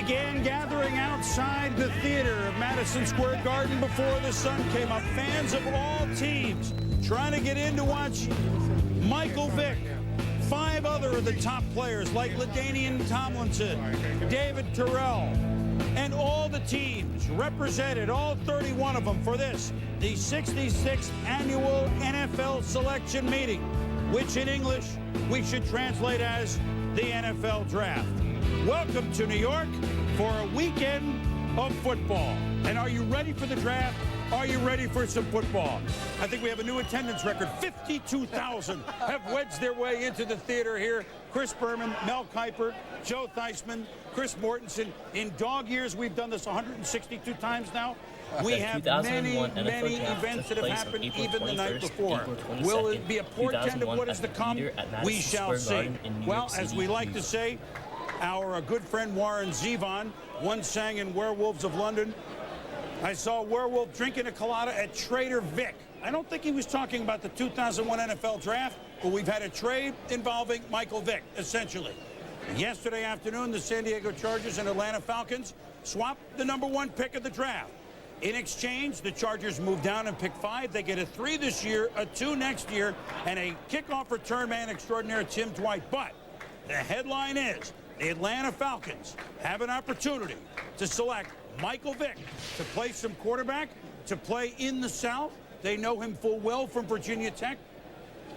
began gathering outside the theater of Madison Square Garden before the sun came up. Fans of all teams trying to get in to watch Michael Vick. 5 other of the top players like LaDainian Tomlinson, David Terrell, and all the teams represented, all 31 of them, for this, the 66th annual NFL selection meeting, which in English we should translate as the NFL Draft. Welcome to New York for a weekend of football. And are you ready for the draft? Are you ready for some football? I think we have a new attendance record. 52,000 have wedged their way into the theater here. Chris Berman, Mel Kiper, Joe Theismann, Chris Mortensen. In dog years, we've done this 162 times now. We have many events that have happened even the night before. Will it be a portent of what is to come? We shall see. Well, as we like to say, our good friend Warren Zevon once sang in Werewolves of London, I saw a werewolf drinking a colada at Trader Vick. I don't think he was talking about the 2001 NFL Draft, but we've had a trade involving Michael Vick, essentially. Yesterday afternoon, the San Diego Chargers and Atlanta Falcons swapped the #1 pick of the draft. In exchange, the Chargers move down and pick 5. They get a 3 this year, a 2 next year, and a kickoff return man extraordinaire, Tim Dwight. But the headline is the Atlanta Falcons have an opportunity to select Michael Vick to play some quarterback, to play in the South. They know him full well from Virginia Tech.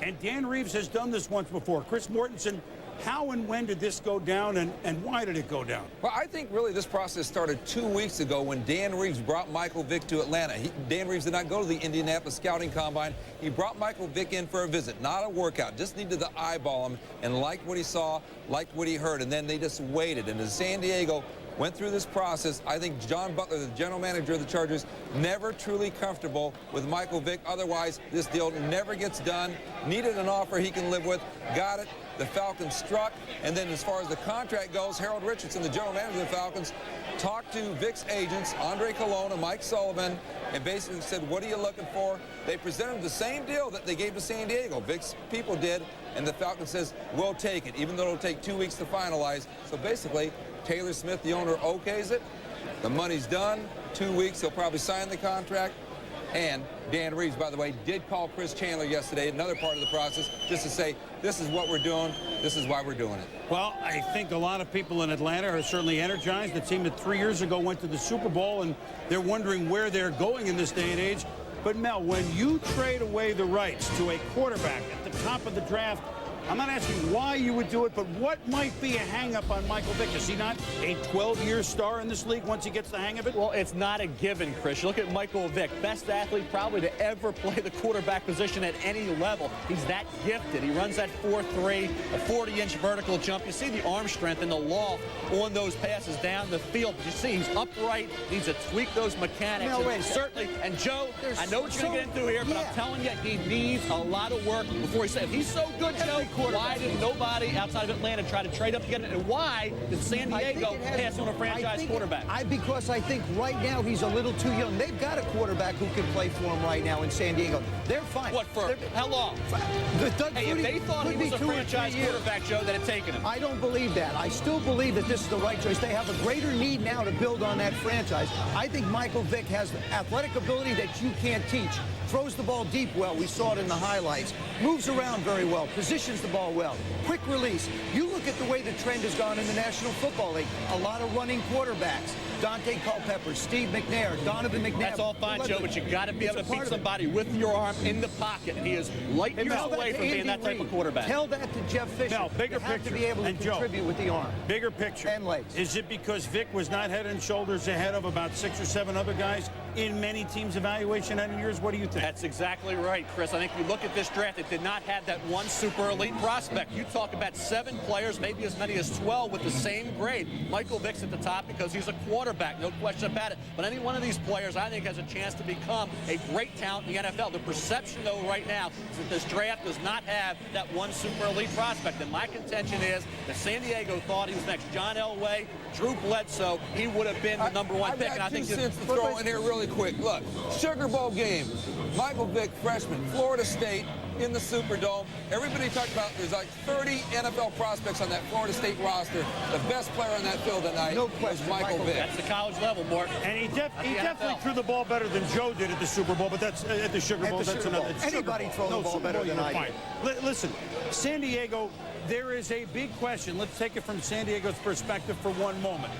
And Dan Reeves has done this once before. Chris Mortensen, how and when did this go down, and why did it go down? Well, I think really this process started 2 weeks ago when Dan Reeves brought Michael Vick to Atlanta. Dan Reeves did not go to the Indianapolis Scouting Combine. He brought Michael Vick in for a visit, not a workout. Just needed to eyeball him and liked what he saw, liked what he heard, and then they just waited. And as San Diego went through this process, I think John Butler, the general manager of the Chargers, never truly comfortable with Michael Vick. Otherwise, this deal never gets done. Needed an offer he can live with. Got it. The Falcons struck. And then as far as the contract goes, Harold Richardson, the general manager of the Falcons, talked to Vick's agents, Andre Colon and Mike Sullivan, and basically said, what are you looking for? They presented the same deal that they gave to San Diego. Vick's people did, and the Falcons says, we'll take it, even though it'll take 2 weeks to finalize. So basically, Taylor Smith, the owner, okays it. The money's done. 2 weeks, he'll probably sign the contract. And Dan Reeves, by the way, did call Chris Chandler yesterday, another part of the process, just to say, this is what we're doing, this is why we're doing it. Well, I think a lot of people in Atlanta are certainly energized. The team that 3 years ago went to the Super Bowl, and they're wondering where they're going in this day and age. But, Mel, when you trade away the rights to a quarterback at the top of the draft, I'm not asking why you would do it, but what might be a hang-up on Michael Vick? Is he not a 12-year star in this league once he gets the hang of it? Well, it's not a given, Chris. You look at Michael Vick, best athlete probably to ever play the quarterback position at any level. He's that gifted. He runs that 4.3, a 40-inch vertical jump. You see the arm strength and the loft on those passes down the field. But you see he's upright, needs to tweak those mechanics. No, wait, certainly, and Joe, I know what you're going to get into here, but I'm telling you, he needs a lot of work before he said, if he's so good, Joe, why did nobody outside of Atlanta try to trade up to get it? And why did San Diego pass on a franchise quarterback? Because I think right now he's a little too young. They've got a quarterback who can play for him right now in San Diego. They're fine. What, for how long? Hey, if they thought he was a franchise quarterback, Joe, that had taken him. I don't believe that. I still believe that this is the right choice. They have a greater need now to build on that franchise. I think Michael Vick has athletic ability that you can't teach. Throws the ball deep well. We saw it in the highlights. Moves around very well. Positions the ball well. Quick release. You look at the way the trend has gone in the National Football League. A lot of running quarterbacks. Dante Culpepper, Steve McNair, Donovan McNabb. That's all fine, Joe, but you got to be able to beat somebody with your arm in the pocket. And he is light years away from being that type of quarterback. Tell that to Jeff Fisher. Now, bigger picture. To be able to contribute with the arm. Bigger picture. And legs. Is it because Vick was not head and shoulders ahead of about 6 or 7 other guys in many teams' evaluation out of years? What do you think? That's exactly right, Chris. I think if you look at this draft, it did not have that one super elite prospect. You talk about 7 players, maybe as many as 12 with the same grade. Michael Vick's at the top because he's a quarterback, no question about it. But any one of these players, I think, has a chance to become a great talent in the NFL. The perception, though, right now is that this draft does not have that one super elite prospect. And my contention is that San Diego thought he was next. John Elway, Drew Bledsoe, he would have been the #1 pick. And I think 2 cents to throw in here really quick. Look, Sugar Bowl game. Michael Vick, freshman, Florida State. in the Superdome. Everybody talked about there's like 30 NFL prospects on that Florida State roster. The best player on that field tonight was Michael Vick. That's the college level, Mark. And he definitely threw the ball better than Joe did at the Super Bowl, but that's at the Sugar Bowl. That's another. Anybody throw the ball better than I do. Listen, San Diego, there is a big question. Let's take it from San Diego's perspective for one moment.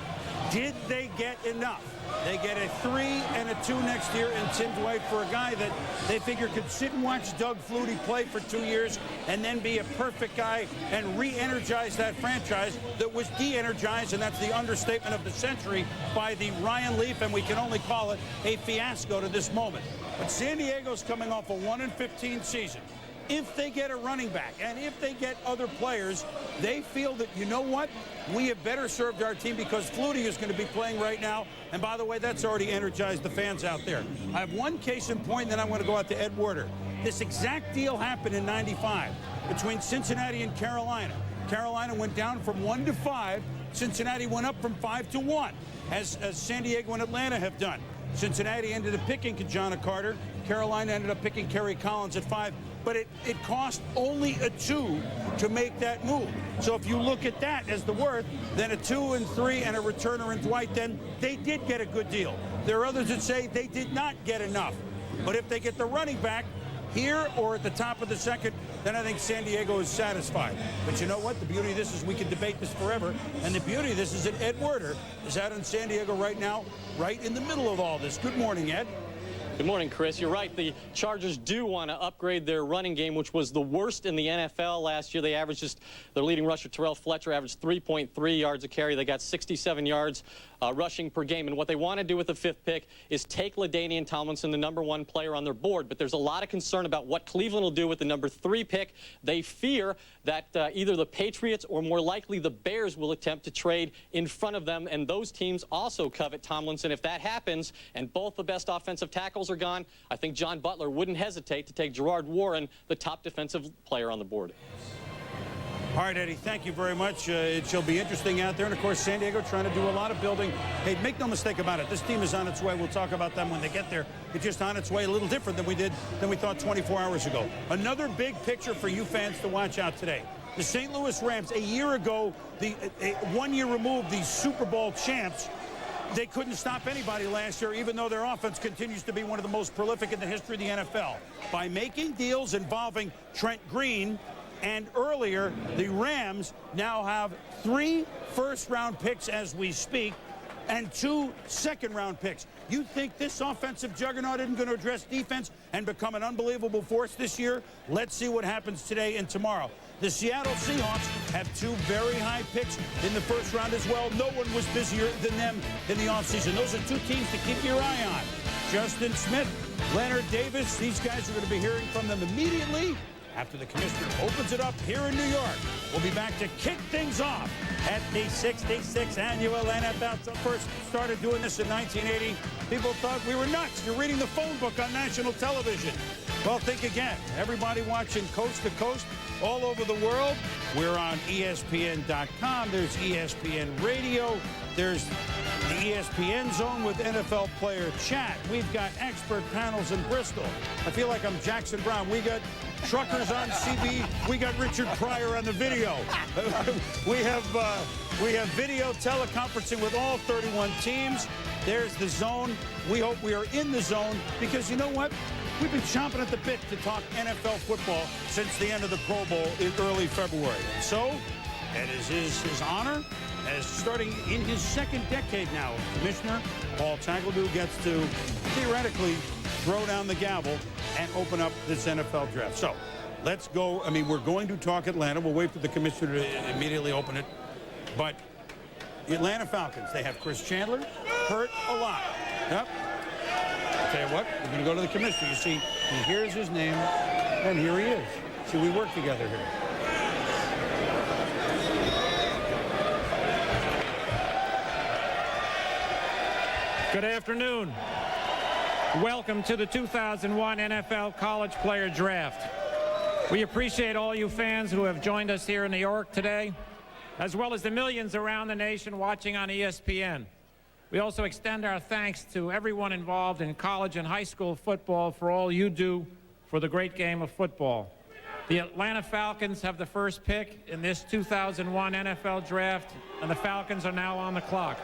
Did they get enough? They get a 3 and a 2 next year in Tim Dwight for a guy that they figure could sit and watch Doug Flutie play for 2 years and then be a perfect guy and re-energize that franchise that was de-energized, and that's the understatement of the century, by the Ryan Leaf, and we can only call it a fiasco to this moment. But San Diego's coming off a 1-15 season. If they get a running back and if they get other players, they feel that, you know what, we have better served our team because Flutie is going to be playing right now. And by the way, that's already energized the fans out there. I have one case in point, and then I'm going to go out to Ed Werder. This exact deal happened in '95 between Cincinnati and Carolina. Carolina went down from 1 to 5. Cincinnati went up from 5 to 1, as San Diego and Atlanta have done. Cincinnati ended up picking Kajana Carter. Carolina ended up picking Kerry Collins at 5. But it cost only a 2 to make that move. So if you look at that as the worth, then a 2 and 3 and a returner in Dwight, then they did get a good deal. There are others that say they did not get enough. But if they get the running back here or at the top of the second, then I think San Diego is satisfied. But you know what? The beauty of this is we can debate this forever. And the beauty of this is that Ed Werder is out in San Diego right now, right in the middle of all this. Good morning, Ed. Good morning, Chris. You're right. The Chargers do want to upgrade their running game, which was the worst in the NFL last year. They averaged their leading rusher, Terrell Fletcher, averaged 3.3 yards a carry. They got 67 yards rushing per game. And what they want to do with the 5th pick is take LaDainian Tomlinson, the #1 player on their board. But there's a lot of concern about what Cleveland will do with the #3 pick. They fear that either the Patriots or more likely the Bears will attempt to trade in front of them. And those teams also covet Tomlinson. If that happens and both the best offensive tackles are gone, I think John Butler wouldn't hesitate to take Gerard Warren, the top defensive player on the board. All right, Eddie, thank you very much. It shall be interesting out there. And, of course, San Diego trying to do a lot of building. Hey, make no mistake about it. This team is on its way. We'll talk about them when they get there. It's just on its way a little different than we thought 24 hours ago. Another big picture for you fans to watch out today. The St. Louis Rams, a year ago, 1 year removed, the Super Bowl champs, they couldn't stop anybody last year, even though their offense continues to be one of the most prolific in the history of the NFL. By making deals involving Trent Green, and earlier, the Rams now have 3 first-round picks as we speak and 2 second-round picks. You think this offensive juggernaut isn't going to address defense and become an unbelievable force this year? Let's see what happens today and tomorrow. The Seattle Seahawks have 2 very high picks in the first round as well. No one was busier than them in the offseason. Those are 2 teams to keep your eye on. Justin Smith, Leonard Davis, these guys are going to be hearing from them immediately after the commissioner opens it up here in New York. We'll be back to kick things off at the 66th annual NFL. First started doing this in 1980. People thought we were nuts. You're reading the phone book on national television. Well, think again. Everybody watching coast to coast all over the world. We're on ESPN.com. There's ESPN Radio. There's the ESPN Zone with NFL Player Chat. We've got expert panels in Bristol. I feel like I'm Jackson Brown. We got truckers on CB. We got Richard Pryor on the video. We have video teleconferencing with all 31 teams. There's the zone. We hope we are in the zone because you know what? We've been chomping at the bit to talk NFL football since the end of the Pro Bowl in early February. So, it is his honor as starting in his 2nd decade now, Commissioner Paul Tagliabue gets to theoretically throw down the gavel and open up this NFL draft. So, let's go. I mean, we're going to talk Atlanta. We'll wait for the commissioner to immediately open it. But the Atlanta Falcons, they have Chris Chandler hurt a lot. Yep. I'll tell you what, we're going to go to the commissioner. You see, here's his name, and here he is. See, we work together here. Good afternoon. Welcome to the 2001 NFL College Player Draft. We appreciate all you fans who have joined us here in New York today, as well as the millions around the nation watching on ESPN. We also extend our thanks to everyone involved in college and high school football for all you do for the great game of football. The Atlanta Falcons have the first pick in this 2001 NFL Draft, and the Falcons are now on the clock.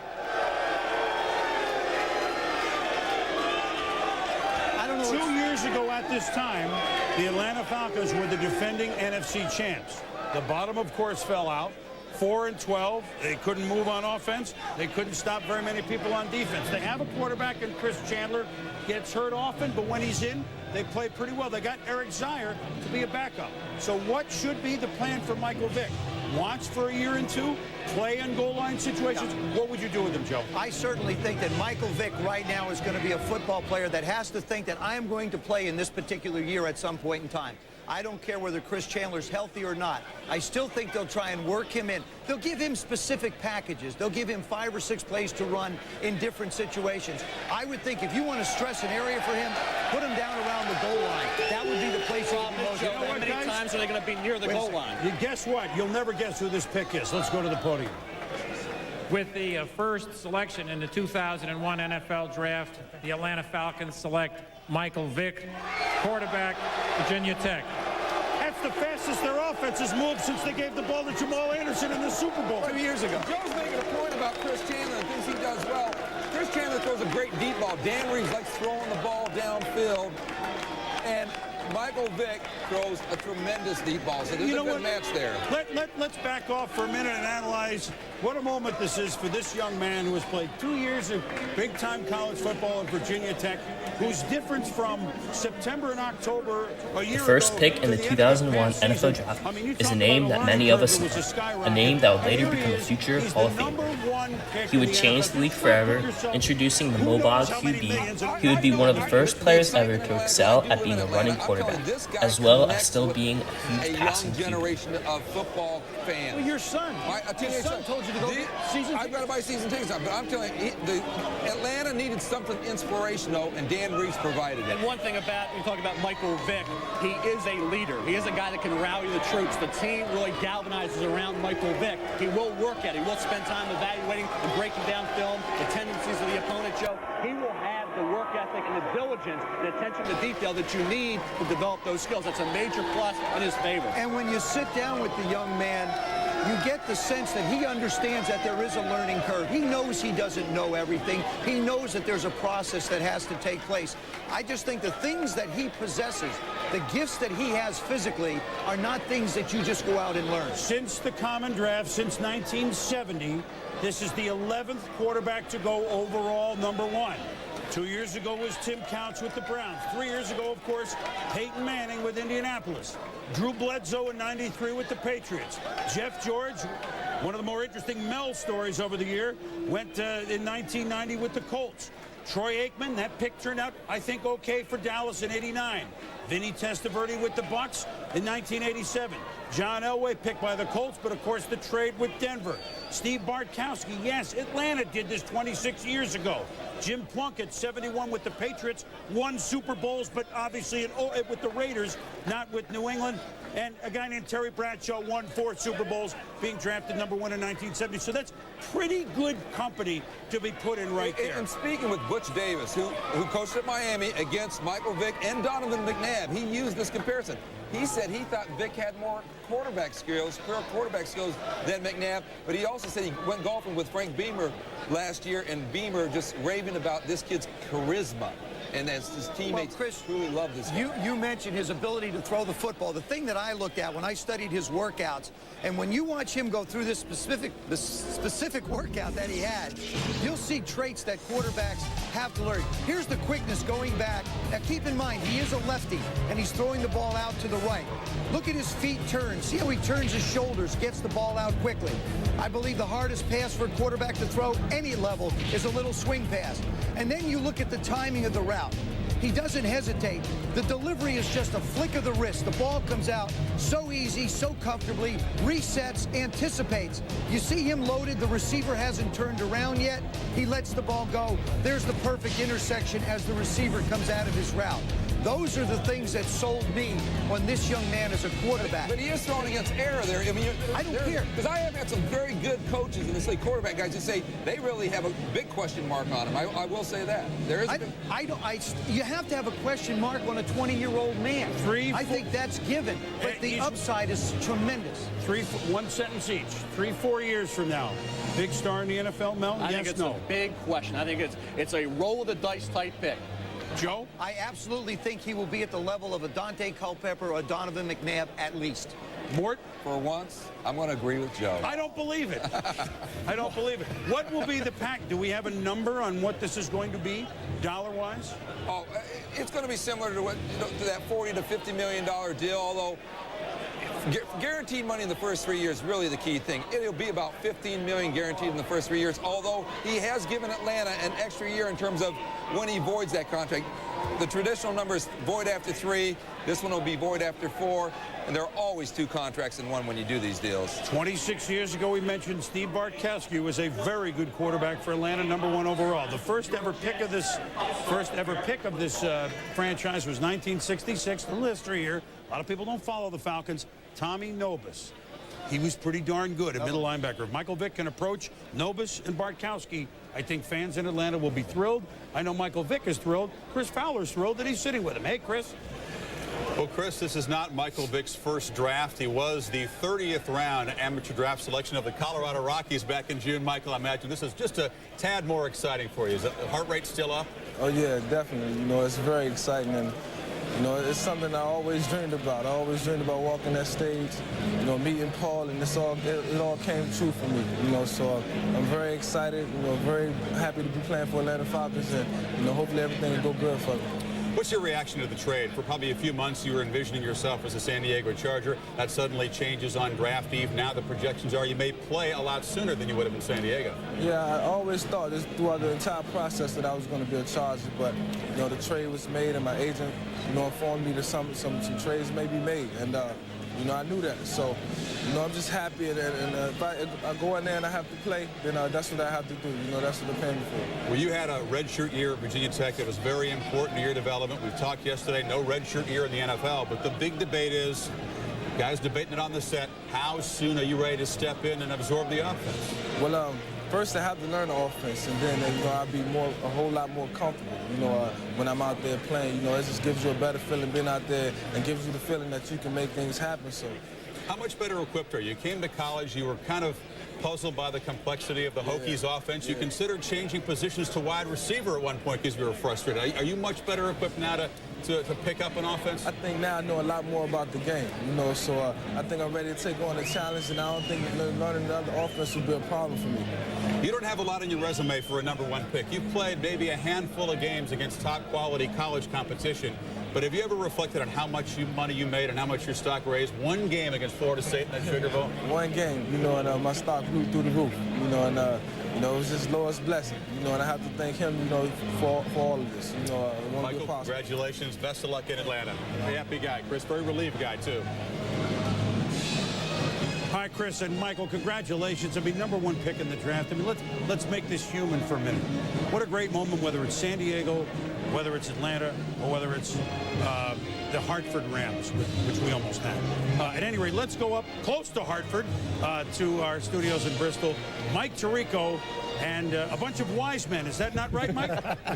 I don't know. 2 years ago at this time, the Atlanta Falcons were the defending NFC champs. The bottom, of course, fell out. 4-12. They couldn't move on offense. They couldn't stop very many people on defense. They have a quarterback in Chris Chandler. Gets hurt often, but when he's in, they play pretty well. They got Eric Zier to be a backup. So what should be the plan for Michael Vick? Watch for a year and two, play in goal line situations. What would you do with him, Joe? I certainly think that Michael Vick right now is going to be a football player that has to think that I am going to play in this particular year at some point in time. I don't care whether Chris Chandler's healthy or not. I still think they'll try and work him in. They'll give him specific packages. They'll give him 5 or 6 plays to run in different situations. I would think if you want to stress an area for him, put him down around the goal line. That would be the place he would be most. How many times are they going to be near the goal line? Guess what? You'll never guess who this pick is. Let's go to the podium. With the first selection in the 2001 NFL Draft, the Atlanta Falcons select Michael Vick, quarterback, Virginia Tech. That's the fastest their offense has moved since they gave the ball to Jamal Anderson in the Super Bowl 2 years ago. Joe's making a point about Chris Chandler and things he does well. Chris Chandler throws a great deep ball. Dan Reeves likes throwing the ball downfield. And Michael Vick throws a tremendous deep ball. So there's a good match there. Let's back off for a minute and analyze what a moment this is for this young man who has played 2 years of big-time college football at Virginia Tech, whose difference from September and October a year ago. The first pick in the 2001 NFL Draft is a name that many of us know, a name that would later become a future Hall of Famer. He would change the league forever, introducing the mobile QB. He would be one of the first players ever to excel at being a running quarterback, as well as still being a huge passing QB. Generation of football fans. Well, your son. Your son told you to go get season tickets. I've got to buy season tickets, but I'm telling you, Atlanta needed something inspirational, and Dan Reeves provided it. And one thing about, you talk about Michael Vick, he is a leader. He is a guy that can rally the troops. The team really galvanizes around Michael Vick. He will work at it. He will spend time evaluating and breaking down film, the tendencies of the opponent, Joe. He will have the work ethic and the diligence and attention to detail that you need to develop those skills. That's a major plus in his favor. And when you sit down with the young man, you get the sense that he understands that there is a learning curve. He knows he doesn't know everything. He knows that there's a process that has to take place. I just think the things that he possesses, the gifts that he has physically, are not things that you just go out and learn. Since the common draft, since 1970, this is the 11th quarterback to go overall #1. 2 years ago was Tim Couch with the Browns. 3 years ago, of course, Peyton Manning with Indianapolis. Drew Bledsoe in '93 with the Patriots. Jeff George, one of the more interesting Mel stories over the year, went in 1990 with the Colts. Troy Aikman, that pick turned out, I think, okay for Dallas in '89. Vinny Testaverde with the Bucs in 1987. John Elway picked by the Colts, but of course the trade with Denver. Steve Bartkowski, yes, Atlanta did this 26 years ago. Jim Plunkett, 71 with the Patriots, won Super Bowls, but obviously with the Raiders, not with New England. And a guy named Terry Bradshaw won 4 Super Bowls, being drafted #1 in 1970. So that's pretty good company to be put in right there. And speaking with Butch Davis, who coached at Miami against Michael Vick and Donovan McNabb, he used this comparison. He said he thought Vick had more quarterback skills than McNabb, but he also said he went golfing with Frank Beamer last year, and Beamer just raving about this kid's charisma. And as his teammates truly love this guy. You mentioned his ability to throw the football. The thing that I looked at when I studied his workouts, and when you watch him go through this specific workout that he had, you'll see traits that quarterbacks have to learn. Here's the quickness going back. Now keep in mind, he is a lefty, and he's throwing the ball out to the right. Look at his feet turn. See how he turns his shoulders, gets the ball out quickly. I believe the hardest pass for a quarterback to throw any level is a little swing pass. And then you look at the timing of the route. He doesn't hesitate. The delivery is just a flick of the wrist. The ball comes out so easy, so comfortably, resets, anticipates. You see him loaded. The receiver hasn't turned around yet. He lets the ball go. There's the perfect intersection as the receiver comes out of his route. Those are the things that sold me on this young man as a quarterback. But he is throwing against error there. I mean, I don't care. Because I have had some very good coaches in this league, quarterback guys, who say they really have a big question mark on him. I will say that. There is you have to have a question mark on a 20-year-old man. I think that's given. But the upside is tremendous. One sentence each. 3-4 years from now, big star in the NFL, Mel? I think it's a big question. I think it's a roll of the dice type pick. Joe? I absolutely think he will be at the level of a Dante Culpepper or a Donovan McNabb at least. Mort? For once, I'm going to agree with Joe. I don't believe it. I don't believe it. What will be the pack? Do we have a number on what this is going to be, dollar-wise? Oh, it's going to be similar to what to that $40 to $50 million deal, although guaranteed money in the first 3 years is really the key thing. It'll be about $15 million guaranteed in the first 3 years, although he has given Atlanta an extra year in terms of when he voids that contract. The traditional number is void after 3. This one will be void after 4. And there are always 2 contracts in one when you do these deals. 26 years ago, we mentioned Steve Bartkowski was a very good quarterback for Atlanta, #1 overall. The first ever pick of this franchise was 1966. A little history here. A lot of people don't follow the Falcons. Tommy Nobis. He was pretty darn good at middle linebacker. If Michael Vick can approach Nobis and Bartkowski, I think fans in Atlanta will be thrilled. I know Michael Vick is thrilled. Chris Fowler's thrilled that he's sitting with him. Hey, Chris. Well, Chris, this is not Michael Vick's first draft. He was the 30th round amateur draft selection of the Colorado Rockies back in June. Michael, I imagine this is just a tad more exciting for you. Is the heart rate still up? Oh, yeah, definitely. You know, it's very exciting. And you know, it's something I always dreamed about. I always dreamed about walking that stage, you know, meeting Paul, and it all came true for me. You know, so I'm very excited, you know, very happy to be playing for Atlanta Falcons, and, you know, hopefully everything will go good for me. What's your reaction to the trade? For probably a few months, you were envisioning yourself as a San Diego Charger. That suddenly changes on draft eve. Now the projections are you may play a lot sooner than you would have in San Diego. Yeah, I always thought this throughout the entire process that I was going to be a Charger, but, you know, the trade was made, and my agent, you know, informed me that some trades may be made, and, you know, I knew that. So, you know, I'm just happy, and if I go in there and I have to play, then that's what I have to do. You know, that's what they're paying me for. Well, you had a redshirt year at Virginia Tech that was very important to your development. We talked yesterday, no redshirt year in the NFL, but the big debate is, guys debating it on the set, how soon are you ready to step in and absorb the offense? Well, first I have to learn the offense, and then, you know, I'll be a whole lot more comfortable, you know, when I'm out there playing. You know, it just gives you a better feeling being out there and gives you the feeling that you can make things happen. So, how much better equipped are you? You came to college, you were kind of puzzled by the complexity of the Hokies offense. You considered changing positions to wide receiver at one point because you were frustrated. Are you much better equipped now to pick up an offense? I think now I know a lot more about the game, you know, so I think I'm ready to take on the challenge, and I don't think learning another offense will be a problem for me. You don't have a lot on your resume for a #1 pick. You've played maybe a handful of games against top-quality college competition, but have you ever reflected on how much money you made and how much your stock raised? One game against Florida State in that Sugar Bowl? One game, you know, and my stock grew through the roof, you know, and you know, it was just Lord's blessing, you know, and I have to thank him, you know, for all of this. You know, Michael, congratulations. Best of luck in Atlanta. Very happy guy. Chris, very relieved guy, too. Hi, Chris and Michael. Congratulations. I mean, #1 pick in the draft. I mean, let's make this human for a minute. What a great moment, whether it's San Diego, whether it's Atlanta, or whether it's the Hartford Rams, which we almost had. At any rate, let's go up close to Hartford to our studios in Bristol. Mike Tirico and a bunch of wise men. Is that not right, Mike?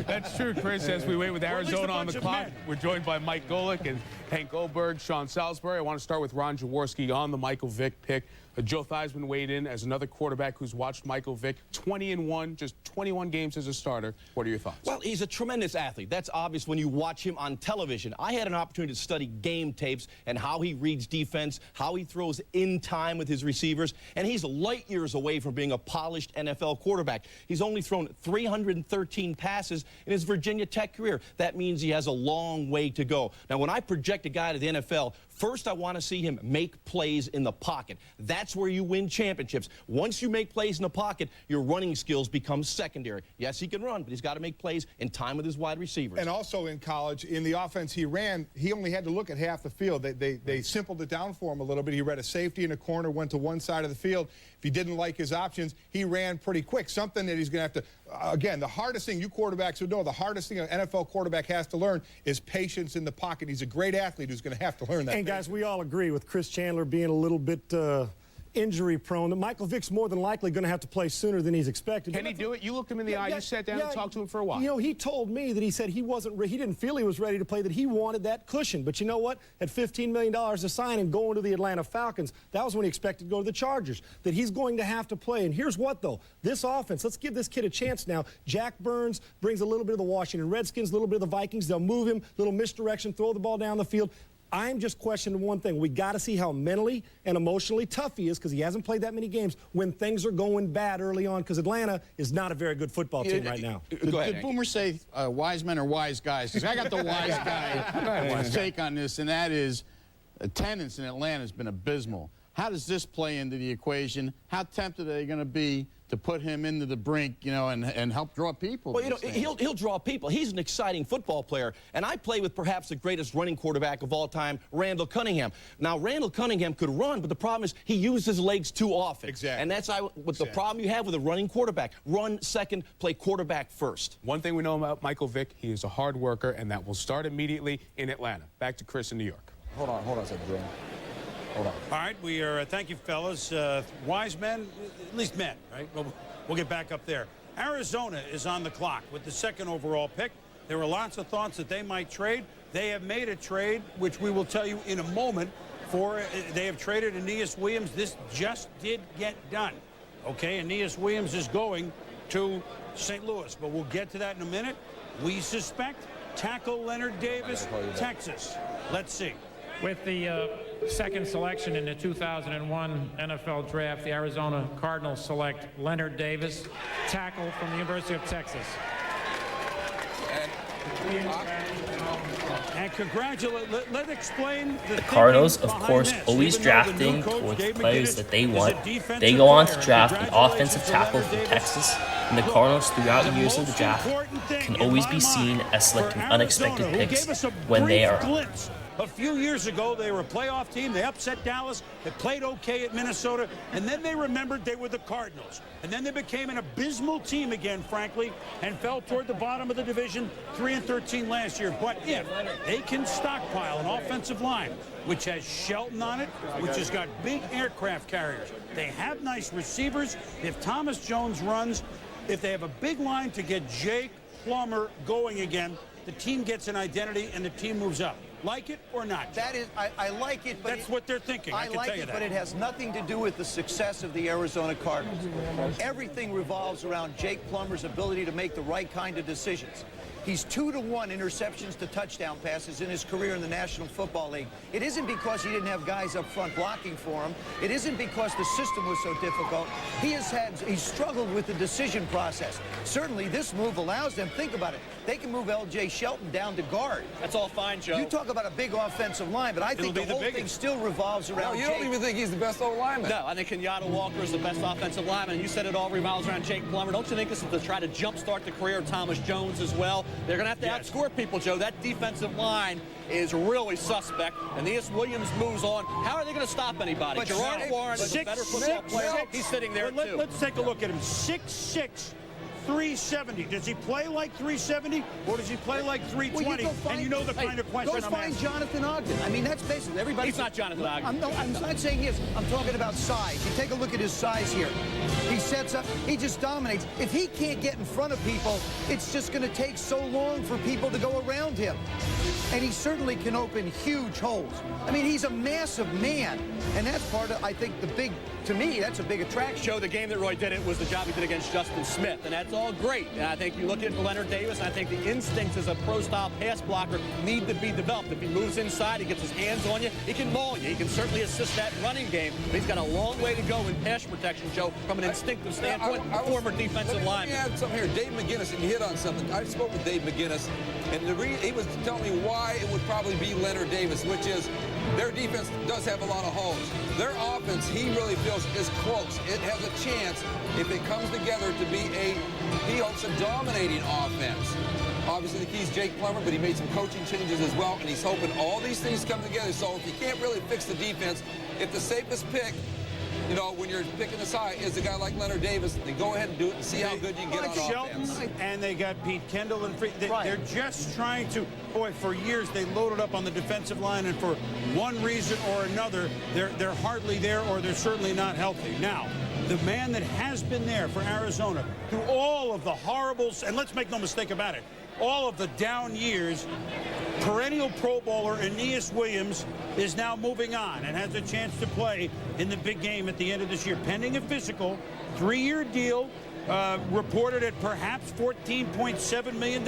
That's true, Chris. As we wait with Arizona on the clock, we're joined by Mike Golick and Hank Goldberg, Sean Salisbury. I want to start with Ron Jaworski on the Michael Vick pick. Joe Theismann weighed in as another quarterback who's watched Michael Vick 20-1, just 21 games as a starter. What are your thoughts? Well, he's a tremendous athlete. That's obvious when you watch him on television. I had an opportunity to study game tapes and how he reads defense, how he throws in time with his receivers, and he's light years away from being a polished NFL quarterback. He's only thrown 313 passes in his Virginia Tech career. That means he has a long way to go. Now, when I project a guy to the NFL, first I want to see him make plays in the pocket. That's where you win championships. Once you make plays in the pocket, your running skills become secondary. Yes, he can run, but he's got to make plays in time with his wide receivers. And also in college, in the offense he ran, he only had to look at half the field. They simpled it down for him a little bit. He read a safety in a corner, went to one side of the field, If he didn't like his options, he ran pretty quick, something that he's going to have to, again, the hardest thing you quarterbacks would know, the hardest thing an NFL quarterback has to learn is patience in the pocket. He's a great athlete who's going to have to learn that. And, guys, we all agree with Chris Chandler being a little bit injury prone, that Michael Vick's more than likely going to have to play sooner than he's expected. Can he do it? You looked him in the eye, you sat down and talked to him for a while. You know, he told me that he said he didn't feel he was ready to play, that he wanted that cushion. But you know what? At $15 million to sign and going to the Atlanta Falcons, that was when he expected to go to the Chargers. That he's going to have to play. And here's what, though. This offense, let's give this kid a chance now. Jack Burns brings a little bit of the Washington Redskins, a little bit of the Vikings. They'll move him, little misdirection, throw the ball down the field. I'm just questioning one thing. We got to see how mentally and emotionally tough he is, because he hasn't played that many games when things are going bad early on, because Atlanta is not a very good football team right now. Did Boomers say wise men are wise guys? Because I got the wise guy take on this, and that is attendance in Atlanta has been abysmal. How does this play into the equation? How tempted are they going to be to put him into the brink, you know, and help draw people? Well, you know, he'll draw people. He's an exciting football player, and I play with perhaps the greatest running quarterback of all time, Randall Cunningham. Now, Randall Cunningham could run, but the problem is he uses his legs too often. Exactly. And that's the problem you have with a running quarterback. Run second, play quarterback first. One thing we know about Michael Vick, he is a hard worker, and that will start immediately in Atlanta. Back to Chris in New York. Hold on a second, Drew. Hold on. All right, we are, thank you, fellas. Wise men, at least men, right? We'll get back up there. Arizona is on the clock with the second overall pick. There were lots of thoughts that they might trade. They have made a trade, which we will tell you in a moment, they have traded Aeneas Williams. This just did get done. Okay, Aeneas Williams is going to St. Louis, but we'll get to that in a minute. We suspect tackle Leonard Davis, Texas. Let's see. With the second selection in the 2001 NFL Draft, the Arizona Cardinals select Leonard Davis, tackle from the University of Texas. And congratulate, let's explain the Cardinals, of course, always drafting towards players that they want. They go on to draft an offensive tackle from Texas, and the Cardinals throughout the years of the draft can always be seen as selecting unexpected picks when they are on. A few years ago, they were a playoff team. They upset Dallas. They played okay at Minnesota. And then they remembered they were the Cardinals. And then they became an abysmal team again, frankly, and fell toward the bottom of the division, 3-13 last year. But if they can stockpile an offensive line, which has Shelton on it, which has got big aircraft carriers, they have nice receivers. If Thomas Jones runs, if they have a big line to get Jake Plummer going again, the team gets an identity and the team moves up. Like it or not? That is, I like it, but that's what they're thinking. I can like tell you it, that. but it has nothing to do with the success of the Arizona Cardinals. Everything revolves around Jake Plummer's ability to make the right kind of decisions. He's 2-to-1 interceptions to touchdown passes in his career in the National Football League. It isn't because he didn't have guys up front blocking for him. It isn't because the system was so difficult. He's struggled with the decision process. Certainly, this move allows them. Think about it. They can move L.J. Shelton down to guard. That's all fine, Joe. You talk about a big offensive line, but I think the whole thing still revolves around You Jake. don't even think he's the best old lineman. No, I think Kenyatta Walker is the best offensive lineman. And you said it all revolves around Jake Plummer. Don't you think this is to try to jumpstart the career of Thomas Jones as well? They're going to have to outscore people, Joe. That defensive line is really suspect. Aeneas Williams moves on. How are they going to stop anybody? Gerard Warren is a better football player. He's sitting there, too. Let's take a look at him. 6'6". 370. Does he play like 370 or does he play like 320? And you know the kind of question I'm find asking. Jonathan Ogden. I mean, that's basically everybody. He's not Jonathan Ogden. I'm not saying he is. I'm talking about size. You take a look at his size here. He sets up. He just dominates. If he can't get in front of people, it's just going to take so long for people to go around him. And he certainly can open huge holes. I mean, he's a massive man. And that's part of, I think, the big, to me, that's a big attraction. Joe, the game that Roy did it was the job he did against Justin Smith. And that's all great. And I think you look at Leonard Davis, and I think the instincts as a pro-style pass blocker need to be developed. If he moves inside, he gets his hands on you, he can maul you. He can certainly assist that running game. But he's got a long way to go in pass protection, Joe, from an instinctive standpoint. Former defensive lineman. Let me add something here. Dave McGinnis, and you hit on something. I spoke with Dave McGinnis, and he was telling me why it would probably be Leonard Davis, which is their defense does have a lot of holes. Their offense, he really feels, is close. It has a chance, if it comes together, to be he hopes, a dominating offense. Obviously, the key is Jake Plummer, but he made some coaching changes as well, and he's hoping all these things come together. So if you can't really fix the defense, if the safest pick you know, when you're picking the side, is a guy like Leonard Davis, then go ahead and do it and see how good you can get on offense. And they got Pete Kendall and they're just trying to, boy, for years they loaded up on the defensive line, and for one reason or another, they're hardly there, or they're certainly not healthy. Now, the man that has been there for Arizona through all of the horribles, and let's make no mistake about it, all of the down years, perennial Pro Bowler Aeneas Williams is now moving on and has a chance to play in the big game at the end of this year, pending a physical, 3-year deal, reported at perhaps $14.7 million,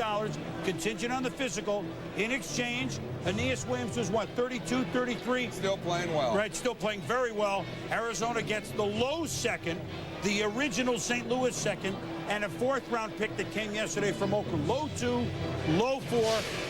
contingent on the physical. In exchange, Aeneas Williams was, what, 32, 33? Still playing well. Right, still playing very well. Arizona gets the low second, the original St. Louis second, and a 4th-round pick that came yesterday from Oakland. Low 2, low 4.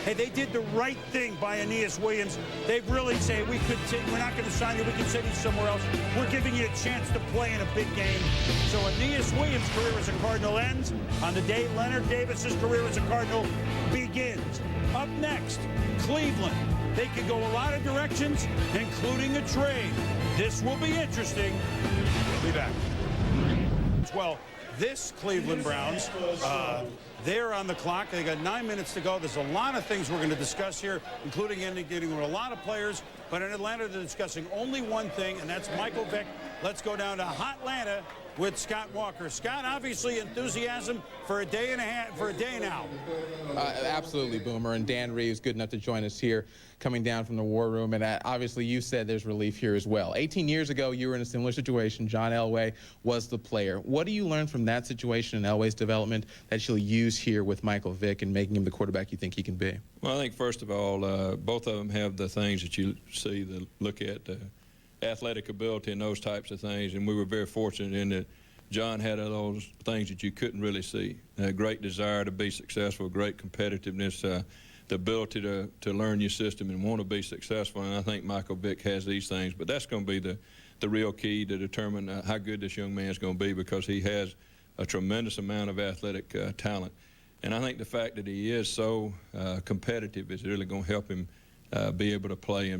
Hey, they did the right thing by Aeneas Williams. They really say, we're not going to sign you. We can send you somewhere else. We're giving you a chance to play in a big game. So Aeneas Williams' career as a Cardinal ends on the day Leonard Davis's career as a Cardinal begins. Up next, Cleveland. They could go a lot of directions, including a trade. This will be interesting. We'll be back. Well, this Cleveland Browns, they're on the clock. They got 9 minutes to go. There's a lot of things we're going to discuss here, including getting with a lot of players. But in Atlanta, they're discussing only one thing, and that's Michael Vick. Let's go down to Hotlanta with Scott Walker. Scott, obviously enthusiasm for a day now. Absolutely, Boomer. And Dan Reeves, good enough to join us here, coming down from the war room. And obviously, you said there's relief here as well. 18 years ago, you were in a similar situation. John Elway was the player. What do you learn from that situation and Elway's development that you'll use here with Michael Vick and making him the quarterback you think he can be? Well, I think, first of all, both of them have the things that you see, look at athletic ability and those types of things, and we were very fortunate in that John had those things that you couldn't really see. A great desire to be successful, great competitiveness, the ability to learn your system and want to be successful, and I think Michael Vick has these things. But that's going to be the real key to determine how good this young man is going to be, because he has a tremendous amount of athletic talent. And I think the fact that he is so competitive is really going to help him be able to play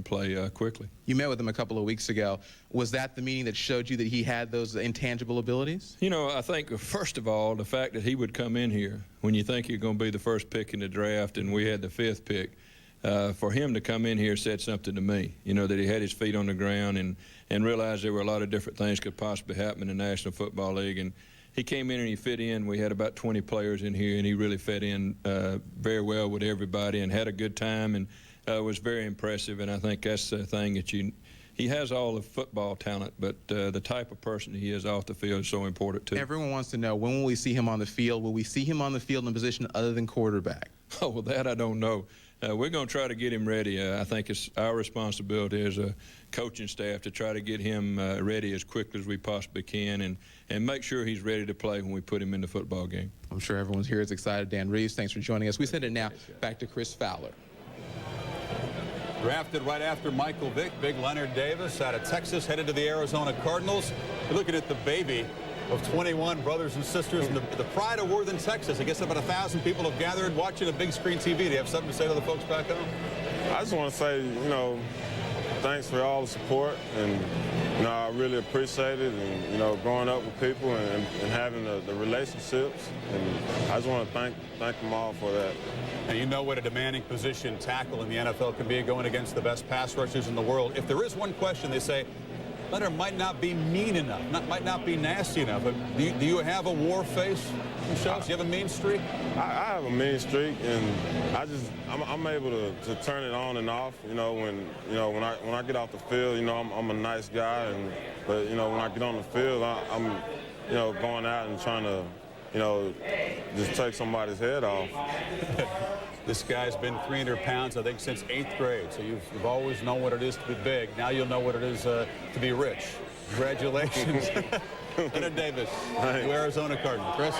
quickly. You met with him a couple of weeks ago. Was that the meeting that showed you that he had those intangible abilities? You know, I think, first of all, the fact that he would come in here when you think you're going to be the first pick in the draft, and we had the 5th pick, for him to come in here said something to me, you know, that he had his feet on the ground and realized there were a lot of different things could possibly happen in the National Football League. And he came in and he fit in. We had about 20 players in here, and he really fit in very well with everybody and had a good time, and was very impressive. And I think that's the thing that he has all the football talent, but the type of person he is off the field is so important too. Everyone wants to know, when will we see him on the field? Will we see him on the field in a position other than quarterback? Oh, well, that I don't know. We're going to try to get him ready. I think it's our responsibility as a coaching staff to try to get him ready as quickly as we possibly can and make sure he's ready to play when we put him in the football game. I'm sure everyone's here is excited. Dan Reeves, thanks for joining us. We send it now back to Chris Fowler. Drafted right after Michael Vick, big Leonard Davis out of Texas, headed to the Arizona Cardinals. You're looking at the baby of 21 brothers and sisters in the pride of Worthing, Texas. I guess about 1,000 people have gathered watching a big screen TV. Do you have something to say to the folks back home? I just want to say, you know, thanks for all the support, and you know, I really appreciate it, and you know, growing up with people and having the relationships, and I just want to thank them all for that. And you know what a demanding position tackle in the NFL can be, going against the best pass rushers in the world. If there is one question, they say Leonard might not be mean enough, might not be nasty enough. But do you have a war face, Michelle? Do you have a mean streak? I have a mean streak, and I'm able to turn it on and off. You know, when I get off the field, you know, I'm a nice guy, but you know, when I get on the field, I'm you know, going out and trying to, you know, just take somebody's head off. This guy's been 300 pounds, I think, since 8th grade. So you've always known what it is to be big. Now you'll know what it is to be rich. Congratulations. Leonard Davis, to Arizona Cardinals. Chris?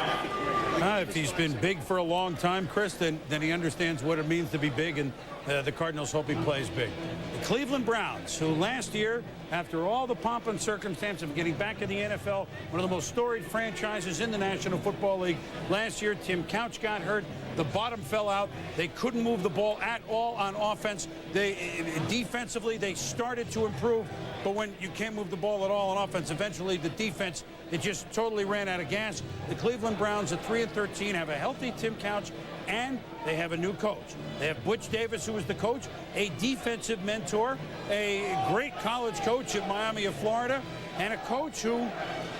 If he's been big for a long time, Chris, then he understands what it means to be big, and the Cardinals hope he plays big. The Cleveland Browns, who last year, after all the pomp and circumstance of getting back in the NFL, one of the most storied franchises in the National Football League. Last year, Tim Couch got hurt. The bottom fell out. They couldn't move the ball at all on offense. Defensively, they started to improve. But when you can't move the ball at all on offense, eventually the defense, it just totally ran out of gas. The Cleveland Browns at 3-13 have a healthy Tim Couch, and they have a new coach. They have Butch Davis, who is the coach, a defensive mentor, a great college coach at Miami of Florida, and a coach who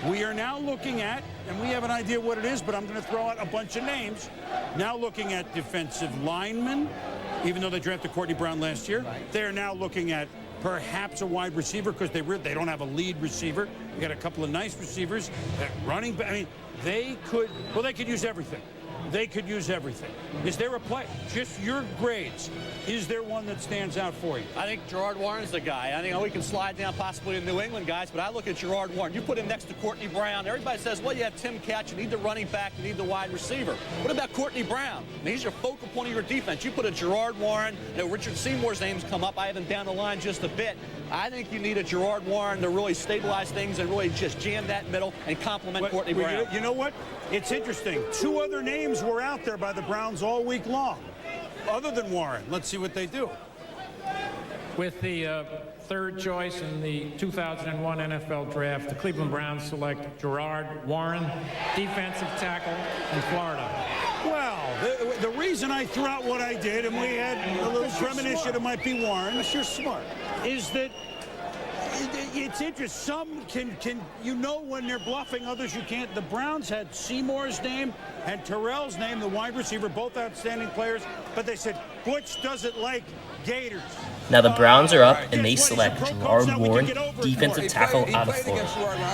we are now looking at, and we have an idea what it is, but I'm going to throw out a bunch of names. Now looking at defensive linemen, even though they drafted Courtney Brown last year. They're now looking at perhaps a wide receiver because they don't have a lead receiver. They got a couple of nice receivers. Running back, I mean, they could use everything. They could use everything. Is there a play? Just your grades. Is there one that stands out for you? I think Gerard Warren's the guy. I think we can slide down possibly to New England guys, but I look at Gerard Warren. You put him next to Courtney Brown. Everybody says, well, you have Tim Couch. You need the running back. You need the wide receiver. What about Courtney Brown? I mean, he's your focal point of your defense. You put a Gerard Warren. You know, Richard Seymour's names come up. I have him down the line just a bit. I think you need a Gerard Warren to really stabilize things and really just jam that middle and complement Courtney Brown. You know what? It's interesting. Two other names were out there by the Browns all week long, other than Warren. Let's see what they do. With the third choice in the 2001 NFL Draft, the Cleveland Browns select Gerard Warren, defensive tackle from Florida. Well, the reason I threw out what I did, and we had a little premonition it might be Warren, you're smart, is that it's interesting. Some can you know when they're bluffing, others you can't. The Browns had Seymour's name and Terrell's name, the wide receiver, both outstanding players, but they said Butch doesn't like Gators. Now the Browns are up and they select Gerard Warren, defensive tackle out of Florida.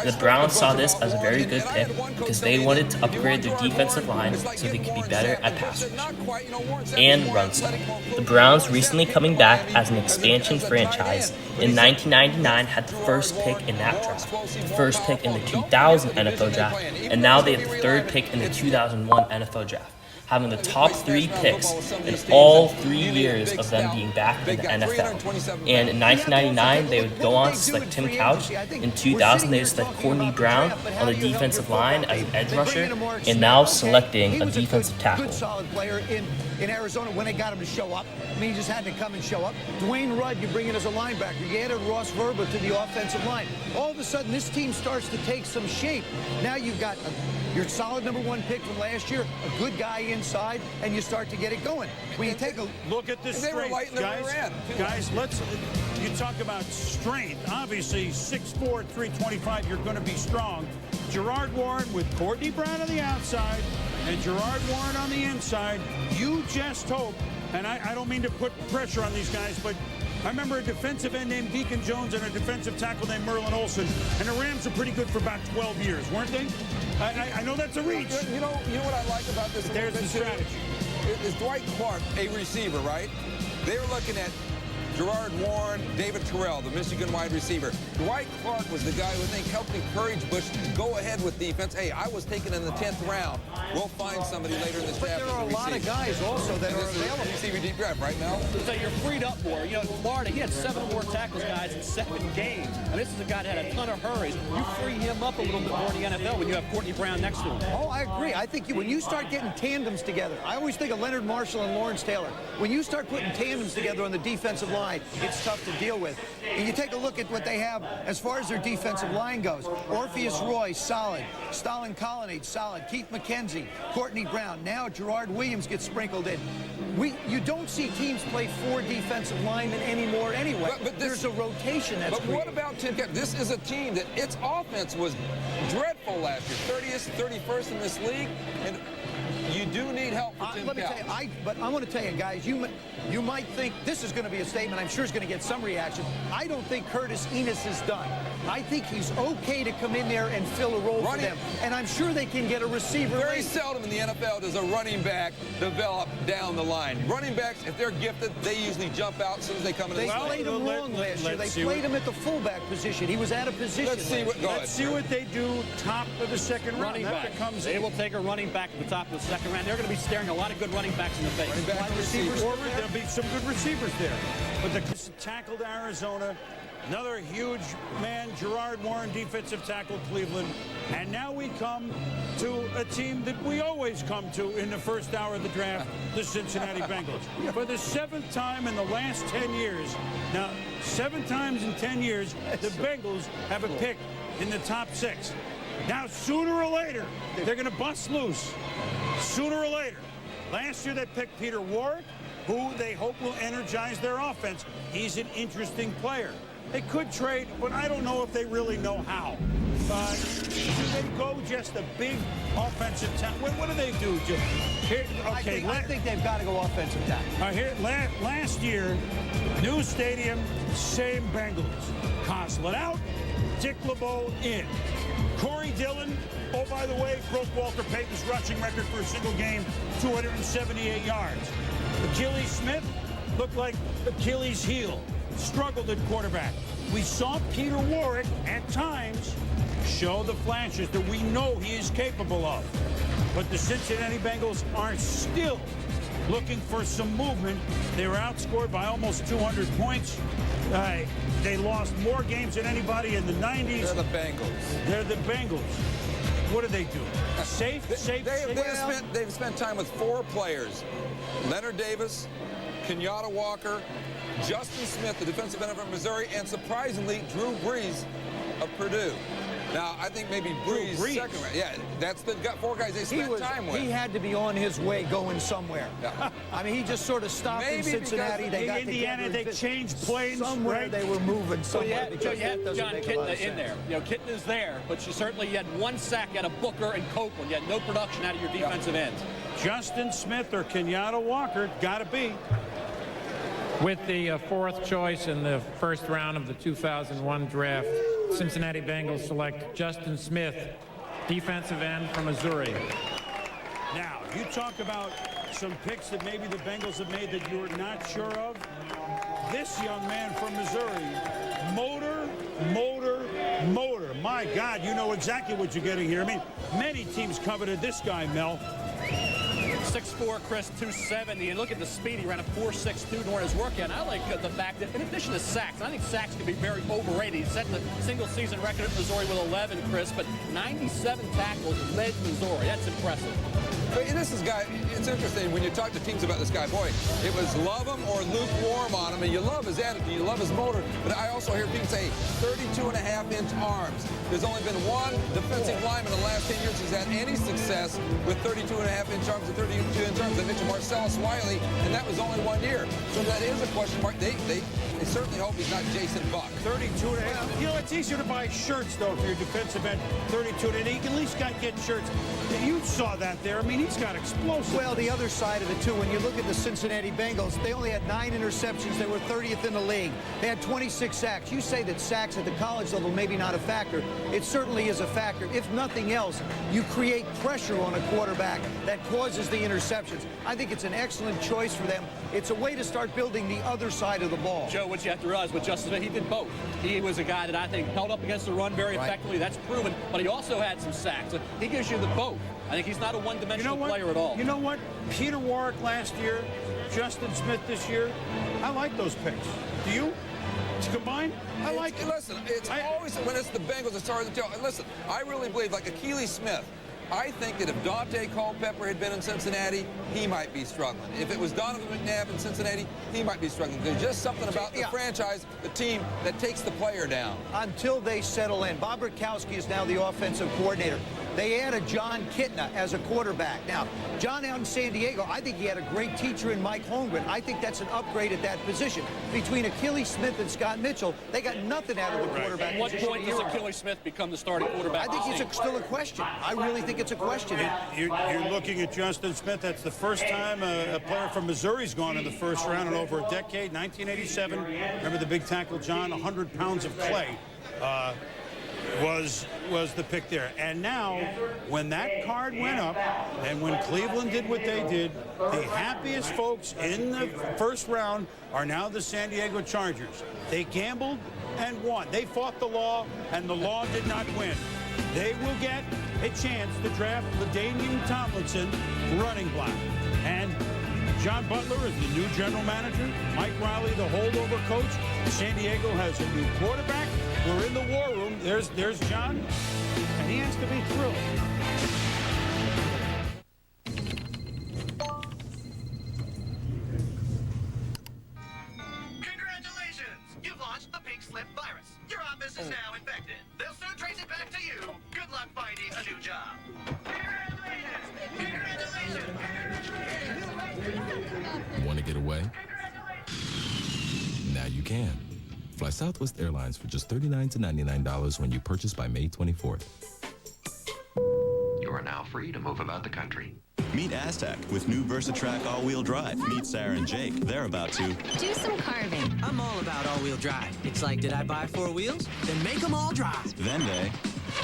The Browns saw this as a very good pick because they wanted to upgrade their defensive line so they could be better at pass rush and run stop. The Browns, recently coming back as an expansion franchise, in 1999 had the first pick in that draft, the first pick in the 2000 NFL draft, and now they have the third pick in the 2001 NFL draft, having the top 3 picks in all 3 years of them being back in the NFL. And in 1999, they would go on to select Tim Couch. In 2000, they would select Courtney Brown on the defensive line, an edge rusher, and now selecting a defensive tackle. Good solid player in Arizona when they got him to show up. I mean, he just had to come and show up. Dwayne Rudd, you bring in as a linebacker. You added Ross Verba to the offensive line. All of a sudden, this team starts to take some shape. Now you've got your solid #1 pick from last year, a good guy inside, and you start to get it going. When you take a look at this strength, guys, you talk about strength. Obviously, 6'4", 325, you're going to be strong. Gerard Warren with Courtney Brown on the outside and Gerard Warren on the inside. You just hope, and I don't mean to put pressure on these guys, but I remember a defensive end named Deacon Jones and a defensive tackle named Merlin Olsen, and the Rams were pretty good for about 12 years, weren't they? I know that's a reach. You know what I like about this? There's the strategy. Is Dwight Clark a receiver, right? They're looking at Gerard Warren, David Terrell, the Michigan wide receiver. Dwight Clark was the guy who I think helped encourage Bush to go ahead with defense. Hey, I was taken in the 10th round. We'll find somebody later in this draft. But there are a lot of guys also that are available. Receiver deep draft, right, Mel? So you're freed up more. You know, Florida, he had 7 more tackles, guys, in 7 games. And this is a guy that had a ton of hurries. You free him up a little bit more in the NFL when you have Courtney Brown next to him. Oh, I agree. I think when you start getting tandems together, I always think of Leonard Marshall and Lawrence Taylor. When you start putting tandems together on the defensive line, it's tough to deal with. And you take a look at what they have as far as their defensive line goes. Orpheus Roy, solid. Stalin Colonnade, solid. Keith McKenzie, Courtney Brown. Now Gerard Williams gets sprinkled in. You don't see teams play 4 defensive linemen anymore anyway. But there's a rotation that's But what about Tim Couch? This is a team that its offense was dreadful last year. 30th, 31st in this league. And you do need help for Tim Let me Couch. tell you, but I want to tell you, guys, you might think this is going to be a statement. I'm sure it's going to get some reaction. I don't think Curtis Enos is done. I think he's okay to come in there and fill a role for them. And I'm sure they can get a receiver. Very seldom in the NFL does a running back develop down the line. Running backs, if they're gifted, they usually jump out as soon as they come in. They played him wrong last year. They played him at the fullback position. He was out of position. Let's see what they do top of the second round. Running back. They will take a running back at the top of the second round. They're going to be staring a lot of good running backs in the face. Wide receivers. There'll be some good receivers there. But the tackled Arizona. Another huge man, Gerard Warren, defensive tackle, Cleveland. And now we come to a team that we always come to in the first hour of the draft, the Cincinnati Bengals. For the 7th time in the last 10 years. Now, 7 times in 10 years, the Bengals have a pick in the top 6. Now, sooner or later, they're going to bust loose. Sooner or later. Last year, they picked Peter Warrick, who they hope will energize their offense. He's an interesting player. They could trade, but I don't know if they really know how. Do they go just a big offensive tackle? What do they do? I think they've got to go offensive tackle. Last year, new stadium, same Bengals. Coslin out, Dick LeBeau in. Corey Dillon, oh, by the way, broke Walter Payton's rushing record for a single game, 278 yards. Achilles Smith looked like Achilles' heel. Struggled at quarterback. We saw Peter Warrick at times show the flashes that we know he is capable of. But the Cincinnati Bengals are still looking for some movement. They were outscored by almost 200 points. They lost more games than anybody in the 90s. They're the Bengals. They're the Bengals. What do they do? They've spent time with 4 players. Leonard Davis, Kenyatta Walker, Justin Smith, the defensive end from Missouri, and surprisingly, Drew Brees of Purdue. Now, I think maybe Brees, second round. Yeah, that's the 4 guys they spent time with. He had to be on his way going somewhere. Yeah. I mean, he just sort of stopped in Cincinnati. They got Indiana, they changed planes. Somewhere they were moving. Somewhere. So you had John Kitna in there. You know, Kitna's there, but you had 1 sack out of Booker and Copeland. You had no production out of your defensive ends. Justin Smith or Kenyatta Walker, got to be. With the 4th choice in the first round of the 2001 draft, Cincinnati Bengals select Justin Smith, defensive end from Missouri. Now, you talk about some picks that maybe the Bengals have made that you're not sure of. This young man from Missouri, motor. My God, you know exactly what you're getting here. I mean, many teams coveted this guy, Mel. 6'4", Chris, 270. And look at the speed. He ran a 4.62 during his workout. And I like the fact that, in addition to sacks, I think sacks can be very overrated. He set the single-season record at Missouri with 11, Chris, but 97 tackles led Missouri. That's impressive. But this is guy. It's interesting when you talk to teams about this guy. Boy, it was love him or lukewarm on him. And you love his attitude, you love his motor. But I also hear people say 32.5-inch arms. There's only been one defensive lineman in the last 10 years who's had any success with 32.5-inch arms and 32-inch arms. They mentioned Marcellus Wiley, and that was only 1 year. So that is a question mark. They certainly hope he's not Jason Buck. 32.5. You know, it's easier to buy shirts, though, for your defensive end. 32.5. You can at least get shirts. You saw that there. I mean, he's got explosive. Well, the other side of it, too, when you look at the Cincinnati Bengals, they only had 9 interceptions. They were 30th in the league. They had 26 sacks. You say that sacks at the college level maybe not a factor. It certainly is a factor. If nothing else, you create pressure on a quarterback that causes the interceptions. I think it's an excellent choice for them. It's a way to start building the other side of the ball. Joe, what you have to realize with Justin Smith, he did both. He was a guy that I think held up against the run very effectively. That's proven. But he also had some sacks. So he gives you the both. I think he's not a one-dimensional player at all. You know what? Peter Warrick last year, Justin Smith this year. I like those picks. Do you? To combine? I like it. Listen, it's always when it's the Bengals, it's hard to tell. Listen, I really believe, like Achilles Smith, I think that if Dante Culpepper had been in Cincinnati, he might be struggling. If it was Donovan McNabb in Cincinnati, he might be struggling. There's just something about the franchise, the team, that takes the player down. Until they settle in. Bob Rutkowski is now the offensive coordinator. They added John Kitna as a quarterback. Now, John out in San Diego, I think he had a great teacher in Mike Holmgren. I think that's an upgrade at that position. Between Achilles Smith and Scott Mitchell, they got nothing out of the quarterback At what point does Achilles Smith become the starting quarterback? I think it's still a question. I really think it's a question. You're looking at Justin Smith. That's the first time a player from Missouri's gone in the first round in over a decade. 1987. Remember the big tackle, John? 100 pounds of clay. was the pick there. And now, when that card went up and when Cleveland did what they did, the happiest folks in the first round are now the San Diego Chargers. They gambled and won. They fought the law, and the law did not win. They will get a chance to draft LaDainian Tomlinson, running back. And John Butler is the new general manager. Mike Riley, the holdover coach. San Diego has a new quarterback. We're in the war room. There's John, and he has to be thrilled. Congratulations! You've launched the pink slip virus. Your office is now infected. They'll soon trace it back to you. Good luck finding a new job. Congratulations! Want to get away? Now you can. Fly Southwest Airlines for just $39 to $99 when you purchase by May 24th. You are now free to move about the country. Meet Aztec with new VersaTrack all-wheel drive. Meet Sarah and Jake. They're about to do some carving. I'm all about all-wheel drive. It's like, did I buy 4 wheels? Then make them all drive. Then they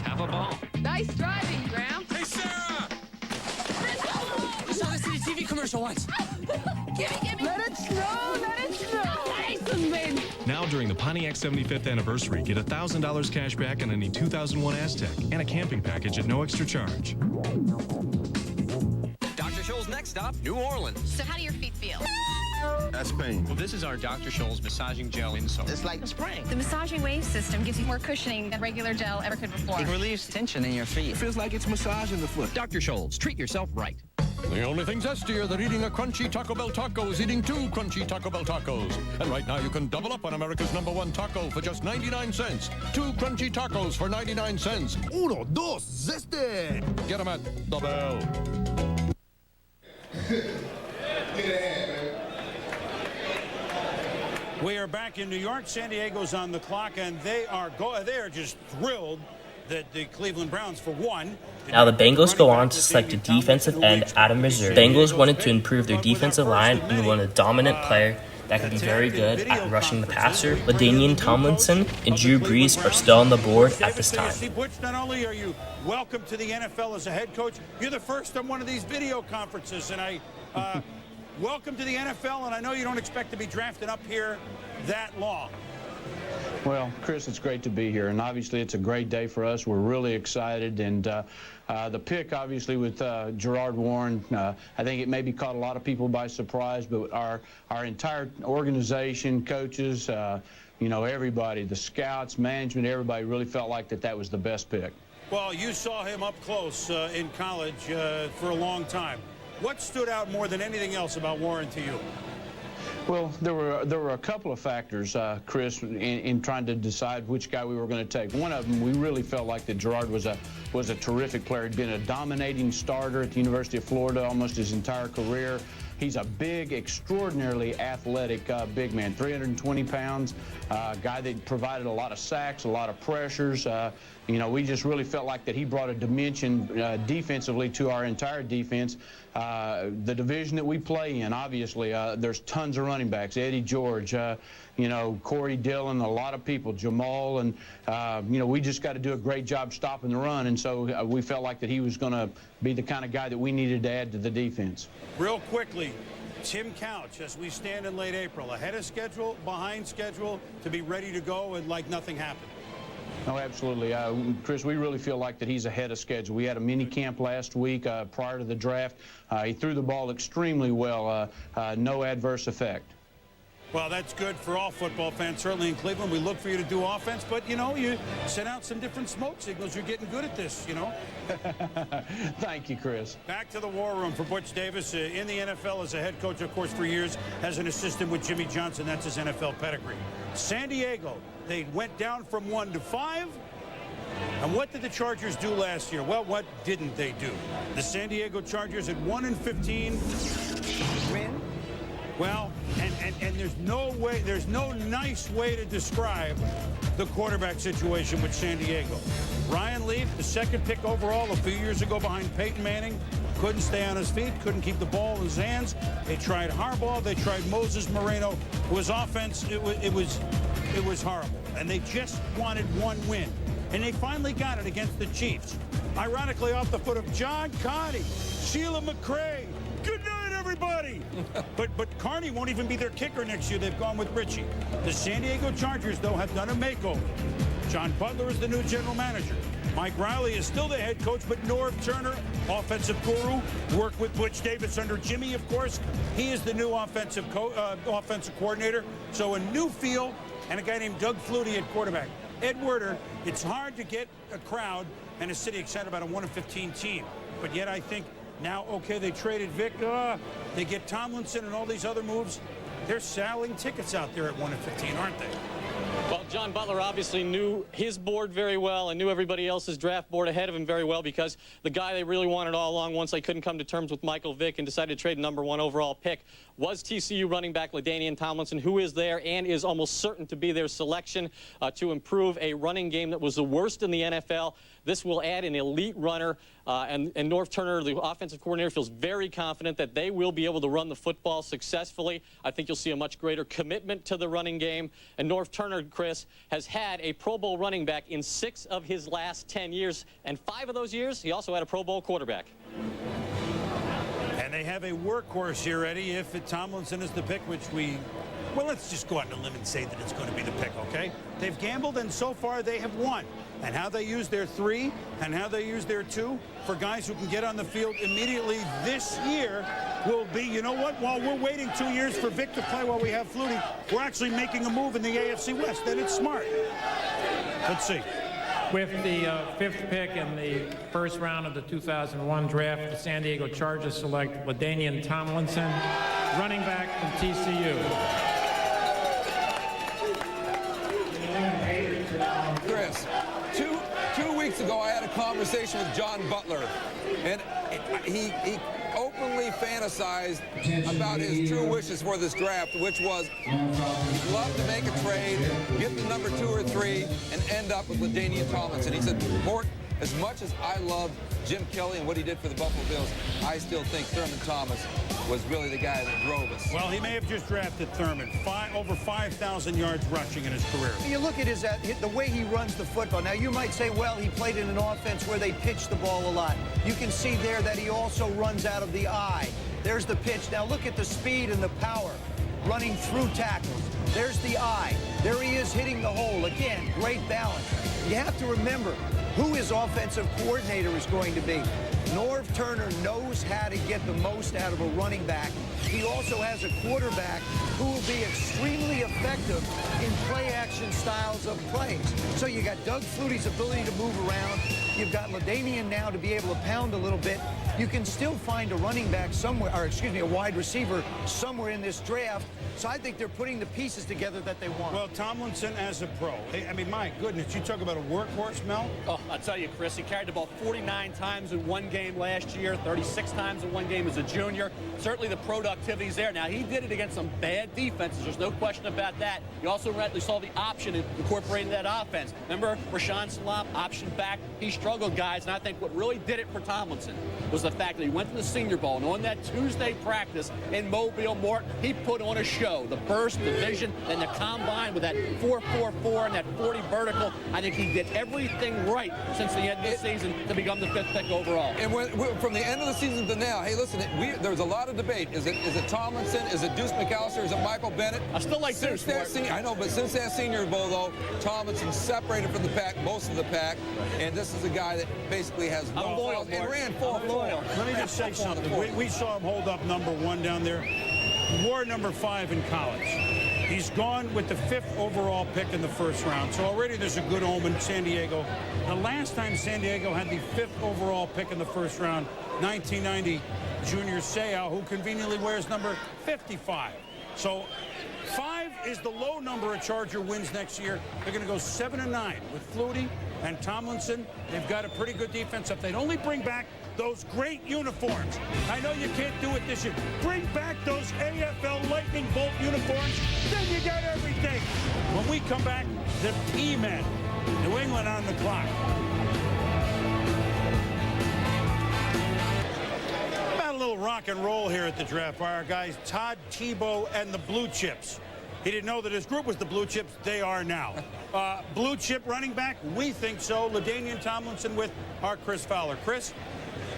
have a ball. Nice driving, Graham. Hey, Sarah! I saw this in a TV commercial once. Gimme. Let it snow, let it snow. Nice and big. Now during the Pontiac 75th anniversary, get $1,000 cash back on any 2001 Aztec and a camping package at no extra charge. Dr. Scholl's next stop, New Orleans. So how do your feet feel? That's pain. Well, this is our Dr. Scholl's massaging gel insole. It's like a spring. The massaging wave system gives you more cushioning than regular gel ever could before. It relieves tension in your feet. It feels like it's massaging the foot. Dr. Scholl's, treat yourself right. The only thing zestier than eating a crunchy Taco Bell taco is eating 2 crunchy Taco Bell tacos. And right now you can double up on America's #1 taco for just 99 cents. 2 crunchy tacos for 99 cents. Uno, dos, zeste. Get them at the Bell. We are back in New York. San Diego's on the clock, and they are just thrilled that the Cleveland Browns, for one. Now the Bengals go on to select a defensive end out of Missouri. The Bengals wanted to improve their defensive line and want a dominant player that could be very good at rushing the passer. LaDainian Tomlinson and Drew Brees are still on the board at this time. Butch, not only are you welcome to the NFL as a head coach, you're the first on one of these video conferences, and I welcome to the NFL, and I know you don't expect to be drafted up here that long. Well, Chris, it's great to be here, and obviously it's a great day for us. We're really excited, and the pick, obviously, with Gerard Warren, I think it maybe caught a lot of people by surprise, but our entire organization, coaches, you know, everybody, the scouts, management, everybody really felt like that was the best pick. Well, you saw him up close in college for a long time. What stood out more than anything else about Warren to you? Well, there were a couple of factors, Chris, in trying to decide which guy we were going to take. One of them, we really felt like that Gerard was a terrific player. He'd been a dominating starter at the University of Florida almost his entire career. He's a big, extraordinarily athletic big man, 320 pounds, guy that provided a lot of sacks, a lot of pressures. You know, we just really felt like that he brought a dimension defensively to our entire defense. The division that we play in, obviously, there's tons of running backs. Eddie George, you know, Corey Dillon, a lot of people, Jamal, and, you know, we just got to do a great job stopping the run. And so we felt like that he was going to be the kind of guy that we needed to add to the defense. Real quickly, Tim Couch, as we stand in late April, ahead of schedule, behind schedule, to be ready to go and like nothing happened. No, absolutely. Chris, we really feel like that he's ahead of schedule. We had a mini camp last week prior to the draft. He threw the ball extremely well, no adverse effect. Well, that's good for all football fans, certainly in Cleveland. We look for you to do offense, but, you know, you sent out some different smoke signals. You're getting good at this, you know. Thank you, Chris. Back to the war room for Butch Davis in the NFL as a head coach, of course, for years, as an assistant with Jimmy Johnson. That's his NFL pedigree. San Diego, they went down from 1 to 5. And what did the Chargers do last year? Well, what didn't they do? The San Diego Chargers at 1-15 win. Well, and there's no nice way to describe the quarterback situation with San Diego. Ryan Leaf, the second pick overall a few years ago behind Peyton Manning, couldn't stay on his feet, couldn't keep the ball in his hands. They tried Harbaugh, they tried Moses Moreno. It was offense, it was horrible. And they just wanted one win. and they finally got it against the Chiefs. Ironically, off the foot of John Connie, Sheila McCray. Good night, everybody. but Carney won't even be their kicker next year. They've gone with Richie. The San Diego Chargers, though, have done a makeover. John Butler is the new general manager. Mike Riley is still the head coach, but Norv Turner, offensive guru, worked with Butch Davis under Jimmy, of course. He is the new offensive coordinator. So a new feel, and a guy named Doug Flutie at quarterback. Ed Werder, it's hard to get a crowd and a city excited about a 1-15 team. But yet I think now, okay, they traded Vick, they get Tomlinson and all these other moves. They're selling tickets out there at 1-15, aren't they? Well, John Butler obviously knew his board very well and knew everybody else's draft board ahead of him very well, because the guy they really wanted all along, once they couldn't come to terms with Michael Vick and decided to trade #1 overall pick, was TCU running back LaDainian Tomlinson, who is there and is almost certain to be their selection to improve a running game that was the worst in the NFL. This will add an elite runner, and Norv Turner, the offensive coordinator, feels very confident that they will be able to run the football successfully. I think you'll see a much greater commitment to the running game. And Norv Turner, Chris, has had a Pro Bowl running back in 6 of his last 10 years, and 5 of those years, he also had a Pro Bowl quarterback. And they have a workhorse here, Eddie, if Tomlinson is the pick, which well, let's just go out on a limb and say that it's going to be the pick, okay? They've gambled, and so far they have won. And how they use their 3 and how they use their 2 for guys who can get on the field immediately this year will be, you know what, while we're waiting 2 years for Vick to play while we have Flutie, we're actually making a move in the AFC West, and it's smart. Let's see. With the 5th pick in the first round of the 2001 draft, the San Diego Chargers select LaDainian Tomlinson, running back from TCU. Chris, two weeks ago I had a conversation with John Butler, and he openly fantasized about his true wishes for this draft, which was he'd love to make a trade, get the number 2 or 3, and end up with LaDainian Tomlinson. He said, Mort, as much as I love Jim Kelly and what he did for the Buffalo Bills, I still think Thurman Thomas was really the guy that drove us. Well, he may have just drafted Thurman. Over 5,000 yards rushing in his career. You look at the way he runs the football. Now, you might say, well, he played in an offense where they pitch the ball a lot. You can see there that he also runs out of the eye. There's the pitch. Now, look at the speed and the power running through tackles. There's the eye. There he is hitting the hole. Again, great balance. You have to remember who his offensive coordinator is going to be. Norv Turner knows how to get the most out of a running back. He also has a quarterback who will be extremely effective in play-action styles of plays. So you got Doug Flutie's ability to move around. You've got LaDainian now to be able to pound a little bit. You can still find a running back somewhere, or excuse me, a wide receiver somewhere in this draft. So I think they're putting the pieces together that they want. Well, Tomlinson as a pro. I mean, my goodness, you talk about a workhorse, Mel? Oh, I'll tell you, Chris, he carried the ball 49 times in one game last year, 36 times in one game as a junior. Certainly the productivity's there. Now, he did it against some bad defenses. There's no question about that. You also rightly saw the option incorporating that offense. Remember, Rashawn Salam, option back. He struggled, guys, and I think what really did it for Tomlinson was the fact that he went to the Senior Bowl, and on that Tuesday practice in Mobile, Mort, he put on a show. The burst, the vision, and the combine with that 4.44 and that 40 vertical. I think he did everything right since the end of the season to become the 5th pick overall. And from the end of the season to now, hey, listen, there's a lot of debate. Is it Tomlinson? Is it Deuce McAllister? Is it Michael Bennett? I still like Deuce. I know, but since that Senior Bowl, though, Tomlinson separated from the pack, most of the pack, and this is a guy that basically has no foils and ran 4.4. Let me just say something. We saw him hold up #1 down there. Wore #5 in college. He's gone with the 5th overall pick in the first round. So already there's a good omen, San Diego. The last time San Diego had the 5th overall pick in the first round, 1990, Junior Seau, who conveniently wears number 55. So 5 is the low number a Charger wins next year. They're going to go 7-9 with Flutie and Tomlinson. They've got a pretty good defense. If they'd only bring back those great uniforms. I know you can't do it this year. Bring back those AFL Lightning Bolt uniforms, then you got everything. When we come back, the P-Men, New England on the clock. About a little rock and roll here at the draft by our guys Todd Tebow and the Blue Chips. He didn't know that his group was the blue chips. They are now. Blue chip running back? We think so. LaDainian Tomlinson with our Chris Fowler. Chris?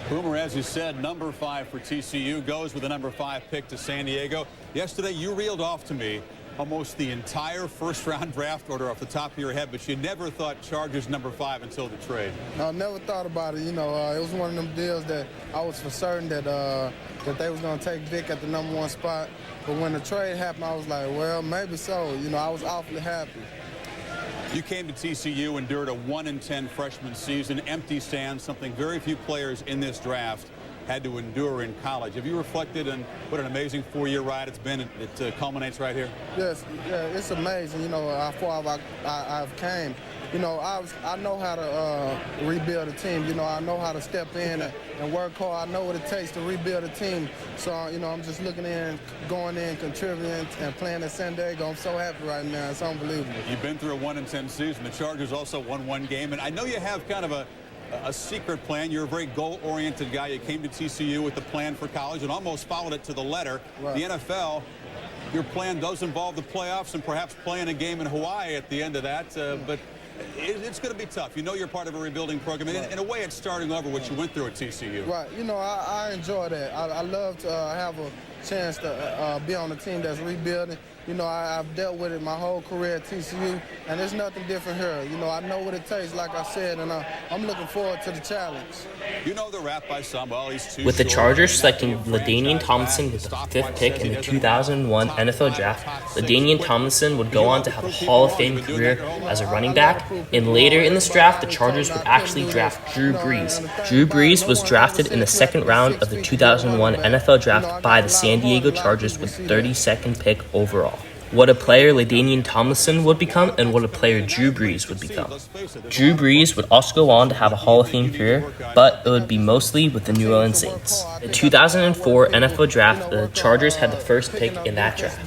Boomer, as you said, number 5 for TCU goes with the number 5 pick to San Diego. Yesterday, you reeled off to me almost the entire first-round draft order off the top of your head, but you never thought Chargers number 5 until the trade. I never thought about it. You know, it was one of them deals that I was for certain that that they was going to take Vick at the number 1 spot. But when the trade happened, I was like, well, maybe so. You know, I was awfully happy. You came to TCU, endured a 1-10 freshman season, empty stands, something very few players in this draft had to endure in college. Have you reflected on what an amazing 4-year ride it's been? It culminates right here. Yes, yeah, it's amazing. You know how far I've came. You know, I know how to rebuild a team. You know, I know how to step in and work hard. I know what it takes to rebuild a team. So, you know, I'm just looking in, going in, contributing, and playing at San Diego. I'm so happy right now. It's unbelievable. You've been through a 1-10 season. The Chargers also won 1 game. And I know you have kind of a secret plan. You're a very goal-oriented guy. You came to TCU with the plan for college and almost followed it to the letter. Right. The NFL, your plan does involve the playoffs and perhaps playing a game in Hawaii at the end of that. But it's going to be tough. You know you're part of a rebuilding program. Right. In a way, it's starting over what you went through at TCU. Right. You know, I enjoy that. I love to have a chance to be on a team that's rebuilding. You know, I've dealt with it my whole career at TCU, and there's nothing different here. You know, I know what it takes, like I said, and I'm looking forward to the challenge. You know the rap by some, well, he's too With the short. Chargers selecting LaDainian Tomlinson with the 5th pick in the 2001 NFL Draft, LaDainian Tomlinson would go on to have a Hall of Fame career as a running back, and later in this draft, the Chargers would actually draft Drew Brees. Drew Brees was drafted in the 2nd round of the 2001 NFL Draft by the San Diego Chargers with the 32nd pick overall. What a player LaDainian Tomlinson would become and what a player Drew Brees would become. Drew Brees would also go on to have a Hall of Fame career, but it would be mostly with the New Orleans Saints. The 2004 NFL Draft, the Chargers had the 1st pick in that draft.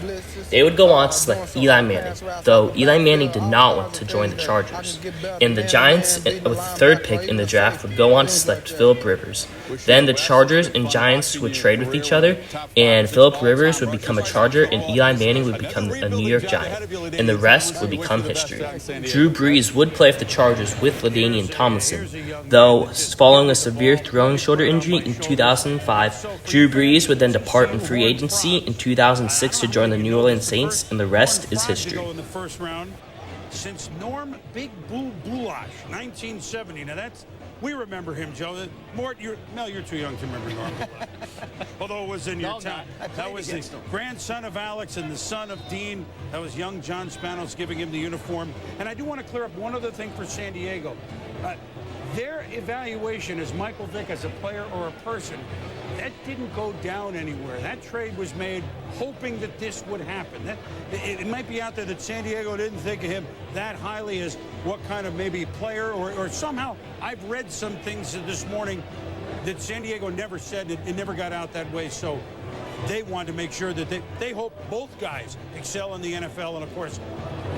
They would go on to select Eli Manning, though Eli Manning did not want to join the Chargers. And the Giants, with the 3rd pick in the draft, would go on to select Phillip Rivers. Then the Chargers and Giants would trade with each other, and Phillip Rivers would become a Charger, and Eli Manning would become a New York Giant, and the rest would become history. Drew Brees would play for the Chargers with LaDainian Tomlinson, though following a severe throwing shoulder injury in 2005, Drew Brees would then depart in free agency in 2006 to join the New Orleans Saints, and the rest is history. In the 1st round since Norm Big Blue Boulash, 1970. Now we remember him, Joe. Mort, you're too young to remember Norm Boulash. Although it was in your time. That was the grandson of Alex and the son of Dean. That was young John Spanos giving him the uniform. And I do want to clear up one other thing for San Diego. Their evaluation as Michael Vick as a player or a person, that didn't go down anywhere. That trade was made hoping that this would happen. It might be out there that San Diego didn't think of him that highly as what kind of maybe player or somehow I've read some things this morning that San Diego never said. It never got out that way. So they want to make sure that they hope both guys excel in the NFL, and of course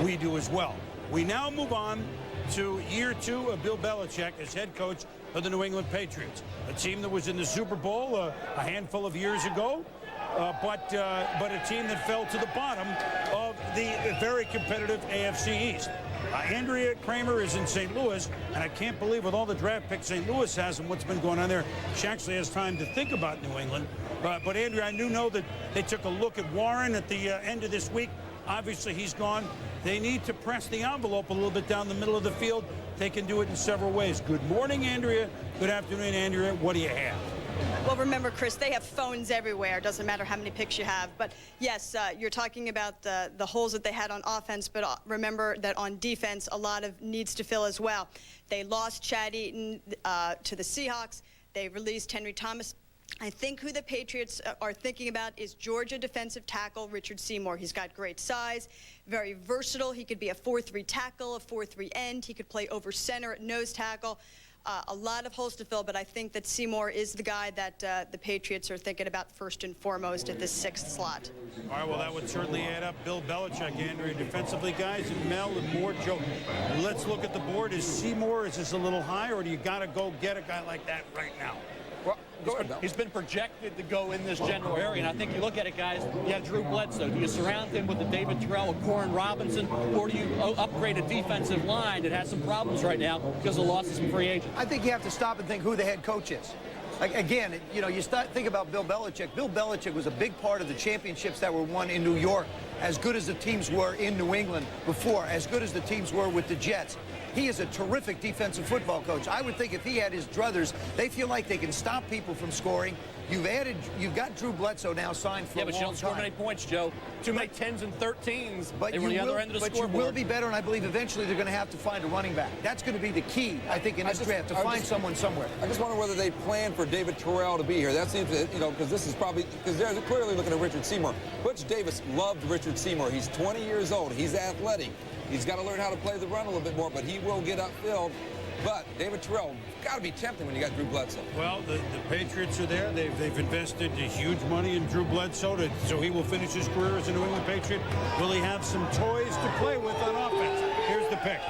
we do as well. We now move on to year 2 of Bill Belichick as head coach of the New England Patriots, a team that was in the Super Bowl a handful of years ago, but a team that fell to the bottom of the very competitive AFC East. Andrea Kramer is in St. Louis, and I can't believe with all the draft picks St. Louis has and what's been going on there, she actually has time to think about New England. But Andrea, I do know that they took a look at Warren at the end of this week. Obviously, he's gone. They need to press the envelope a little bit down the middle of the field. They can do it in several ways. Good morning, Andrea. Good afternoon, Andrea. What do you have? Well, remember, Chris, they have phones everywhere. It doesn't matter how many picks you have. But, yes, you're talking about the holes that they had on offense, but remember that on defense, a lot of needs to fill as well. They lost Chad Eaton to the Seahawks. They released Henry Thomas. I think who the Patriots are thinking about is Georgia defensive tackle Richard Seymour. He's got great size, very versatile. He could be a 4-3 tackle, a 4-3 end. He could play over center at nose tackle. A lot of holes to fill, but I think that Seymour is the guy that the Patriots are thinking about first and foremost at this 6th slot. All right, well, that would certainly add up. Bill Belichick, Andrea, defensively, guys, and Mel and Moore, Joe. Let's look at the board. Is Seymour, is this a little high, or do you got to go get a guy like that right now? Well, He's been projected to go in this general area, and I think you look at it, guys, you have Drew Bledsoe. Do you surround him with the David Terrell, a Corin Robinson, or do you upgrade a defensive line that has some problems right now because of losses from free agents? I think you have to stop and think who the head coach is. Again, you know, you think about Bill Belichick. Bill Belichick was a big part of the championships that were won in New York, as good as the teams were in New England before, as good as the teams were with the Jets. He is a terrific defensive football coach. I would think if he had his druthers, they feel like they can stop people from scoring. You've got Drew Bledsoe now signed for a long time. Yeah, but you don't score many points, Joe. Too many 10s and 13s. But they were on the other end of the scoreboard. But you will be better, and I believe eventually they're going to have to find a running back. That's going to be the key, I think, in this draft, to find someone somewhere. I just wonder whether they plan for David Terrell to be here. That seems, you know, because this is probably, because they're clearly looking at Richard Seymour. Butch Davis loved Richard Seymour. He's 20 years old. He's athletic. He's got to learn how to play the run a little bit more, but he will get upfield. But David Terrell, got to be tempting when you got Drew Bledsoe. Well, the Patriots are there. They've invested huge money in Drew Bledsoe, so he will finish his career as a New England Patriot. Will he have some toys to play with on offense? Here's the pick.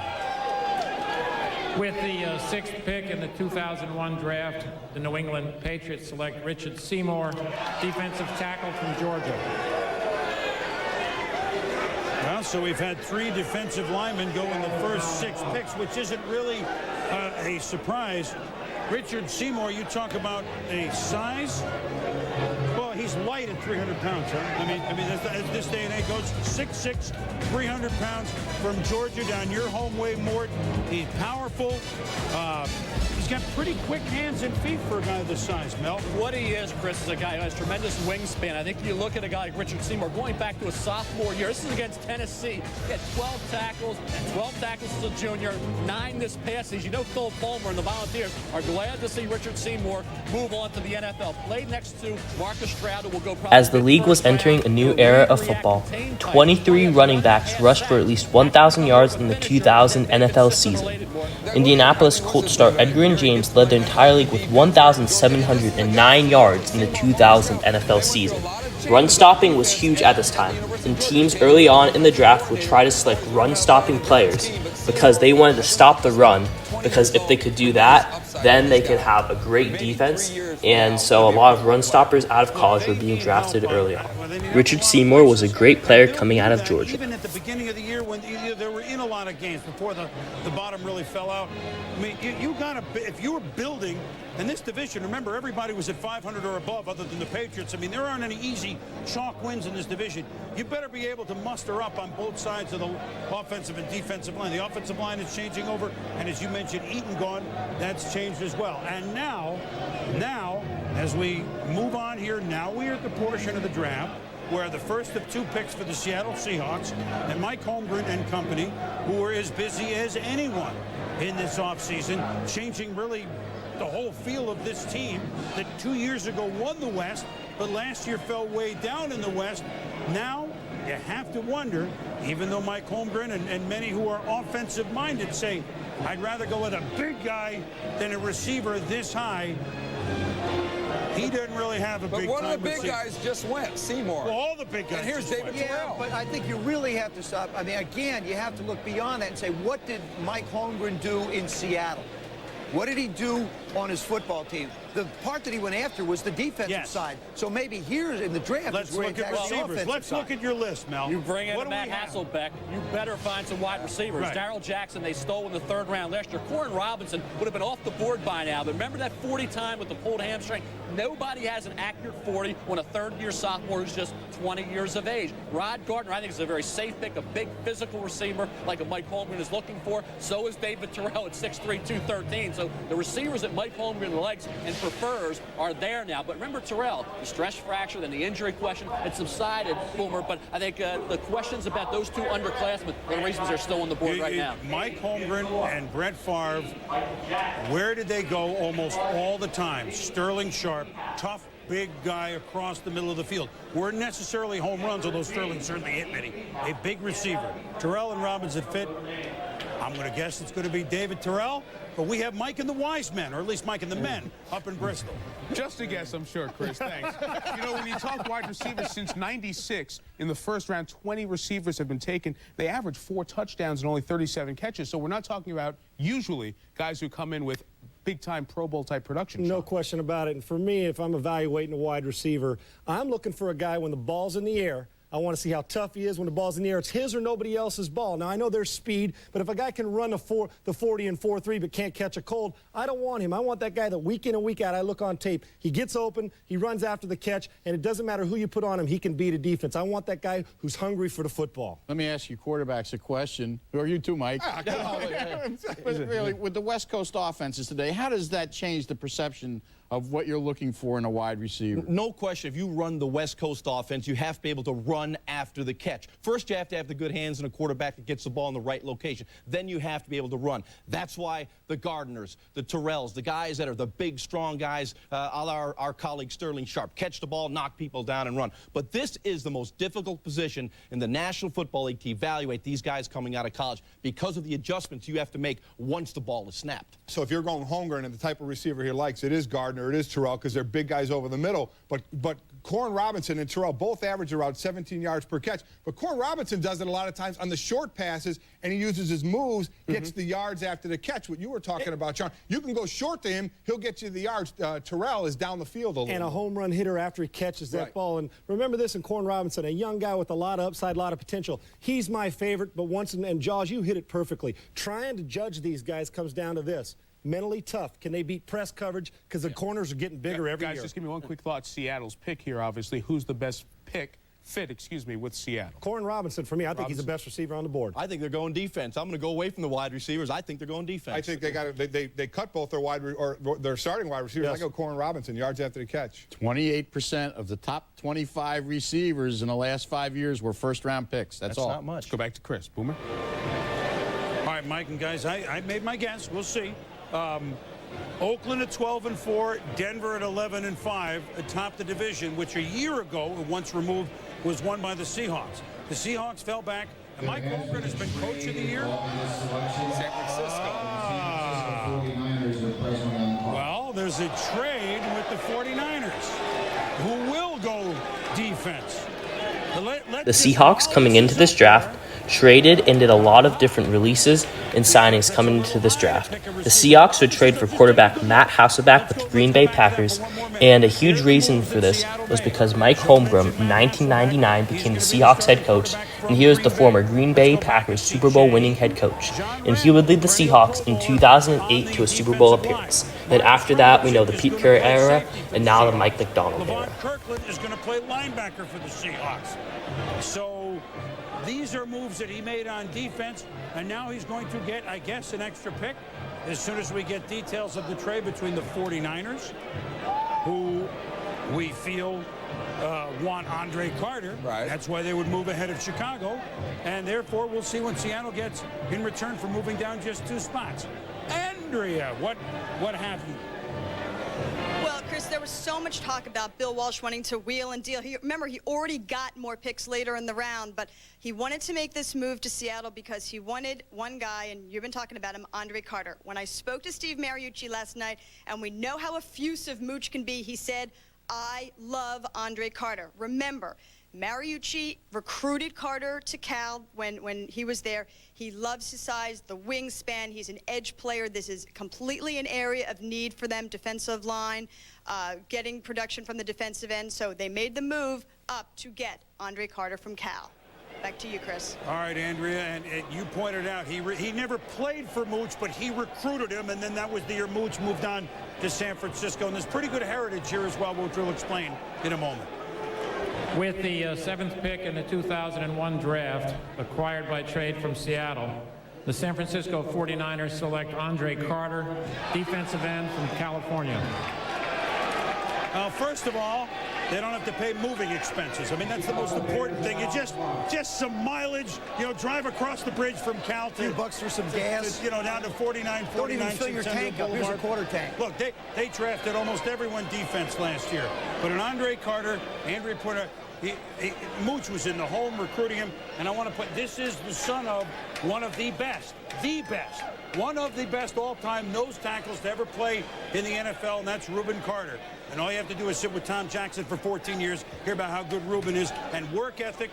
With the sixth pick in the 2001 draft, the New England Patriots select Richard Seymour, defensive tackle from Georgia. Well, so we've had 3 defensive linemen go in the first 6 picks, which isn't really a surprise. Richard Seymour, you talk about a size. Well, he's light at 300 pounds, huh? I mean, as this day and age goes, 6'6", 300 pounds from Georgia down your home way, Mort. He's powerful. He's got pretty quick hands and feet for a guy this size, Mel. What he is, Chris, is a guy who has tremendous wingspan. I think you look at a guy like Richard Seymour going back to a sophomore year. This is against Tennessee. He had 12 tackles, 12 tackles as a junior, 9 this past season. You know, Phil Fulmer and the Volunteers are glad to see Richard Seymour move on to the NFL. Played next to Marcus Stroud, who will go probably. As the league was entering a new era of football, 23 running backs rushed for at least 1,000 yards in the 2000 NFL season. Indianapolis Colts star Edgerrin James led the entire league with 1,709 yards in the 2000 NFL season. Run stopping was huge at this time, and teams early on in the draft would try to select run stopping players because they wanted to stop the run, because if they could do that, then they could have a great defense, and so a lot of run stoppers out of college were being drafted early on. Richard Seymour was a great player coming out of Georgia. Even at the beginning of the year when they were in a lot of games before the bottom really fell out. I mean, you got to, if you were building in this division, remember everybody was at 500 or above other than the Patriots. I mean, there aren't any easy chalk wins in this division. You better be able to muster up on both sides of the offensive and defensive line. The offensive line is changing over, and as you mentioned, Eaton gone, that's changed as well. And now, as we move on here, now we are at the portion of the draft where the first of 2 picks for the Seattle Seahawks and Mike Holmgren and company, who are as busy as anyone in this offseason, changing really the whole feel of this team that 2 years ago won the West, but last year fell way down in the West. Now you have to wonder, even though Mike Holmgren and many who are offensive-minded say, I'd rather go with a big guy than a receiver this high. He doesn't really have a big time. But one of the big guys just went, Seymour. Well, all the big guys. And here's David Terrell. But I think you really have to stop. I mean, again, you have to look beyond that and say, what did Mike Holmgren do in Seattle? What did he do on his football team? The part that he went after was the defensive side. So maybe here in the draft, let's look at receivers. Let's look at your list, Mel. You bring in Matt Hasselbeck, you better find some wide receivers. Right. Darrell Jackson, they stole in the 3rd round last year. Corin Robinson would have been off the board by now. But remember that 40 time with the pulled hamstring? Nobody has an accurate 40 when a 3rd-year sophomore who's just 20 years of age. Rod Gardner, I think, is a very safe pick, a big physical receiver like a Mike Holmgren is looking for. So is David Terrell at 6'3", 213. So the receivers that Mike Holmgren likes and prefers are there now. But remember Terrell, the stress fracture, then the injury question, it subsided, Boomer. But I think the questions about those 2 underclassmen are the reasons they're still on the board right now. Mike Holmgren and Brett Favre, where did they go almost all the time? Sterling Sharp, tough, big guy across the middle of the field. Weren't necessarily home runs, although Sterling certainly hit many. A big receiver. Terrell and Robinson fit. I'm going to guess it's going to be David Terrell, but we have Mike and the Wise Men, or at least Mike and the Men, up in Bristol. Just a guess, I'm sure, Chris. Thanks. You know, when you talk wide receivers, since '96, in the first round, 20 receivers have been taken. They average 4 touchdowns and only 37 catches. So we're not talking about usually guys who come in with big-time Pro Bowl-type production. No question about it. And for me, if I'm evaluating a wide receiver, I'm looking for a guy when the ball's in the air. I want to see how tough he is when the ball's in the air. It's his or nobody else's ball. Now, I know there's speed, but if a guy can run the 40 and 4.3 but can't catch a cold, I don't want him. I want that guy that week in and week out I look on tape. He gets open, he runs after the catch, and it doesn't matter who you put on him, he can beat a defense. I want that guy who's hungry for the football. Let me ask you quarterbacks a question. Or you too, Mike. Really, with the West Coast offenses today, how does that change the perception of what you're looking for in a wide receiver? No question, if you run the West Coast offense, you have to be able to run after the catch. First, you have to have the good hands and a quarterback that gets the ball in the right location. Then you have to be able to run. That's why the Gardners, the Terrells, the guys that are the big, strong guys, a la our colleague Sterling Sharp, catch the ball, knock people down, and run. But this is the most difficult position in the National Football League to evaluate these guys coming out of college because of the adjustments you have to make once the ball is snapped. So if you're going Holmgren and the type of receiver he likes, it is Gardner, it is Terrell, because they're big guys over the middle. But Corn Robinson and Terrell both average around 17 yards per catch. But Corn Robinson does it a lot of times on the short passes, and he uses his moves, gets the yards after the catch. What you were talking about, Sean, you can go short to him, he'll get you the yards. Terrell is down the field a little. And a home run hitter after he catches that ball. And remember this in Corn Robinson, a young guy with a lot of upside, a lot of potential. He's my favorite, but and Jaws, you hit it perfectly. Trying to judge these guys comes down to this. Mentally tough. Can they beat press coverage? Because the corners are getting bigger every year. Guys, just give me one quick thought. Seattle's pick here, obviously. Who's the best fit, with Seattle? Corn Robinson, for me, I think he's the best receiver on the board. I think they're going defense. I'm going to go away from the wide receivers. I think they're going defense. I think they cut both their starting wide receivers. Yes. I go Corn Robinson, yards after the catch. 28% of the top 25 receivers in the last 5 years were first-round picks. That's all. Not much. Let's go back to Chris. Boomer. All right, Mike and guys, I made my guess. We'll see. Oakland at 12-4, Denver at 11-5, atop the division, which a year ago, once removed, was won by the Seahawks. The Seahawks fell back, and Mike Holmgren has been coach of the year. San Francisco. Well, there's a trade with the 49ers, who will go defense. The Seahawks coming into this draft traded and did a lot of different releases and signings coming into this draft. The Seahawks would trade for quarterback Matt Hasselbeck with the Green Bay Packers, and a huge reason for this was because Mike Holmgren in 1999 became the Seahawks head coach, and he was the former Green Bay Packers Super Bowl winning head coach, and he would lead the Seahawks in 2008 to a Super Bowl appearance. Then after that, we know the Pete Carroll era, and now the Mike McDonald era. Kirkland is going to play linebacker for the Seahawks. So these are moves that he made on defense, and now he's going to get, I guess, an extra pick as soon as we get details of the trade between the 49ers, who we feel want Andre Carter. Right. That's why they would move ahead of Chicago, and therefore we'll see what Seattle gets in return for moving down just 2 spots. Andrea, what happened? Well, Chris, there was so much talk about Bill Walsh wanting to wheel and deal. Remember, he already got more picks later in the round, but he wanted to make this move to Seattle because he wanted one guy, and you've been talking about him, Andre Carter. When I spoke to Steve Mariucci last night, and we know how effusive Mooch can be, he said, I love Andre Carter. Remember, Mariucci recruited Carter to Cal when he was there. He loves his size, the wingspan. He's an edge player. This is completely an area of need for them, defensive line, getting production from the defensive end. So they made the move up to get Andre Carter from Cal. Back to you, Chris. All right, Andrea, and you pointed out he never played for Mooch, but he recruited him, and then that was the year Mooch moved on to San Francisco. And there's pretty good heritage here as well, which we'll explain in a moment. With the 7th pick in the 2001 draft, acquired by trade from Seattle, the San Francisco 49ers select Andre Carter, defensive end from California. First of all, they don't have to pay moving expenses. I mean, that's the most important thing. You just some mileage, drive across the bridge from Cal to, a few bucks for some gas. Down to 49. Don't even fill your tank up. Here's a quarter tank. Look, they drafted almost everyone defense last year. But an Andre Carter, Andrea pointed out, Mooch was in the home recruiting him, and I want to put, this is the son of one of the best, one of the best all-time nose tackles to ever play in the NFL, and that's Reuben Carter. And all you have to do is sit with Tom Jackson for 14 years, hear about how good Reuben is, and work ethic,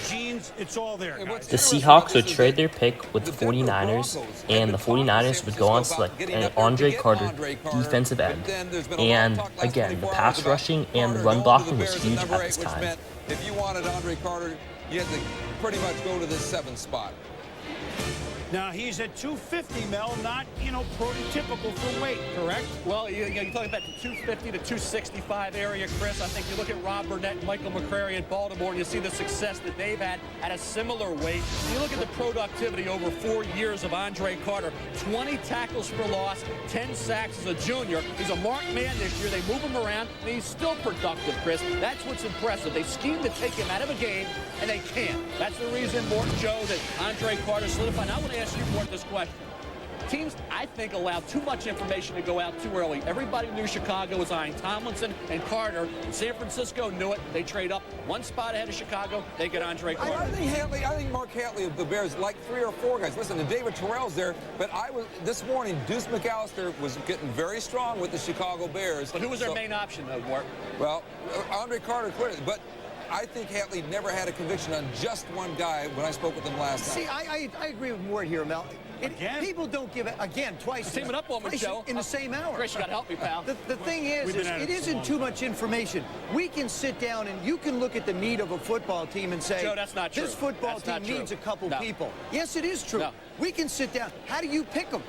genes, it's all there, guys. The Seahawks would trade their pick with the 49ers, and the 49ers would go on to select an Andre Carter defensive end. And again, the pass rushing and the run blocking was huge at this time. If you wanted Andre Carter, you had to pretty much go to the 7th spot. Now, he's at 250, Mel, not, prototypical for weight, correct? Well, you talk about the 250 to 265 area, Chris. I think you look at Rob Burnett and Michael McCrary in Baltimore, and you see the success that they've had at a similar weight. You look at the productivity over 4 years of Andre Carter. 20 tackles for loss, 10 sacks as a junior. He's a marked man this year. They move him around, and he's still productive, Chris. That's what's impressive. They scheme to take him out of a game, and they can't. That's the reason, Morton, Joe, that Andre Carter solidified. I want to ask you, Morton, this question. Teams, I think, allow too much information to go out too early. Everybody knew Chicago was eyeing Tomlinson and Carter. San Francisco knew it. They trade up one spot ahead of Chicago. They get Andre Carter. I think Mark Hatley of the Bears like 3 or 4 guys. Listen, and David Terrell's there, but this morning, Deuce McAllister was getting very strong with the Chicago Bears. But who was their main option, though, Mark? Well, Andre Carter clearly, but I think Hatley never had a conviction on just one guy when I spoke with him last night. See, I agree with Mort here, Mel. People don't give it, twice. Team it up on me, Joe. In the same hour. Chris, you got to help me, pal. The thing is it isn't too much information. We can sit down and you can look at the need of a football team and say, Joe, that's not true. This football team needs a couple people. Yes, it is true. We can sit down. How do you pick them?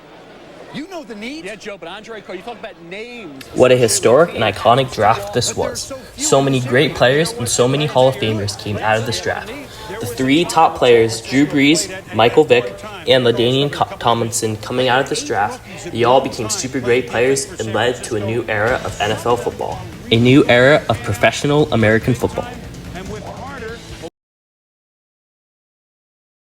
You know the need. Yeah, Joe, but Andre Carter, you talk about names. What a historic and iconic draft this was. So many great players and so many Hall of Famers came out of this draft. The 3 top players, Drew Brees, Michael Vick, and LaDainian Tomlinson, coming out of this draft, they all became super great players and led to a new era of NFL football. A new era of professional American football.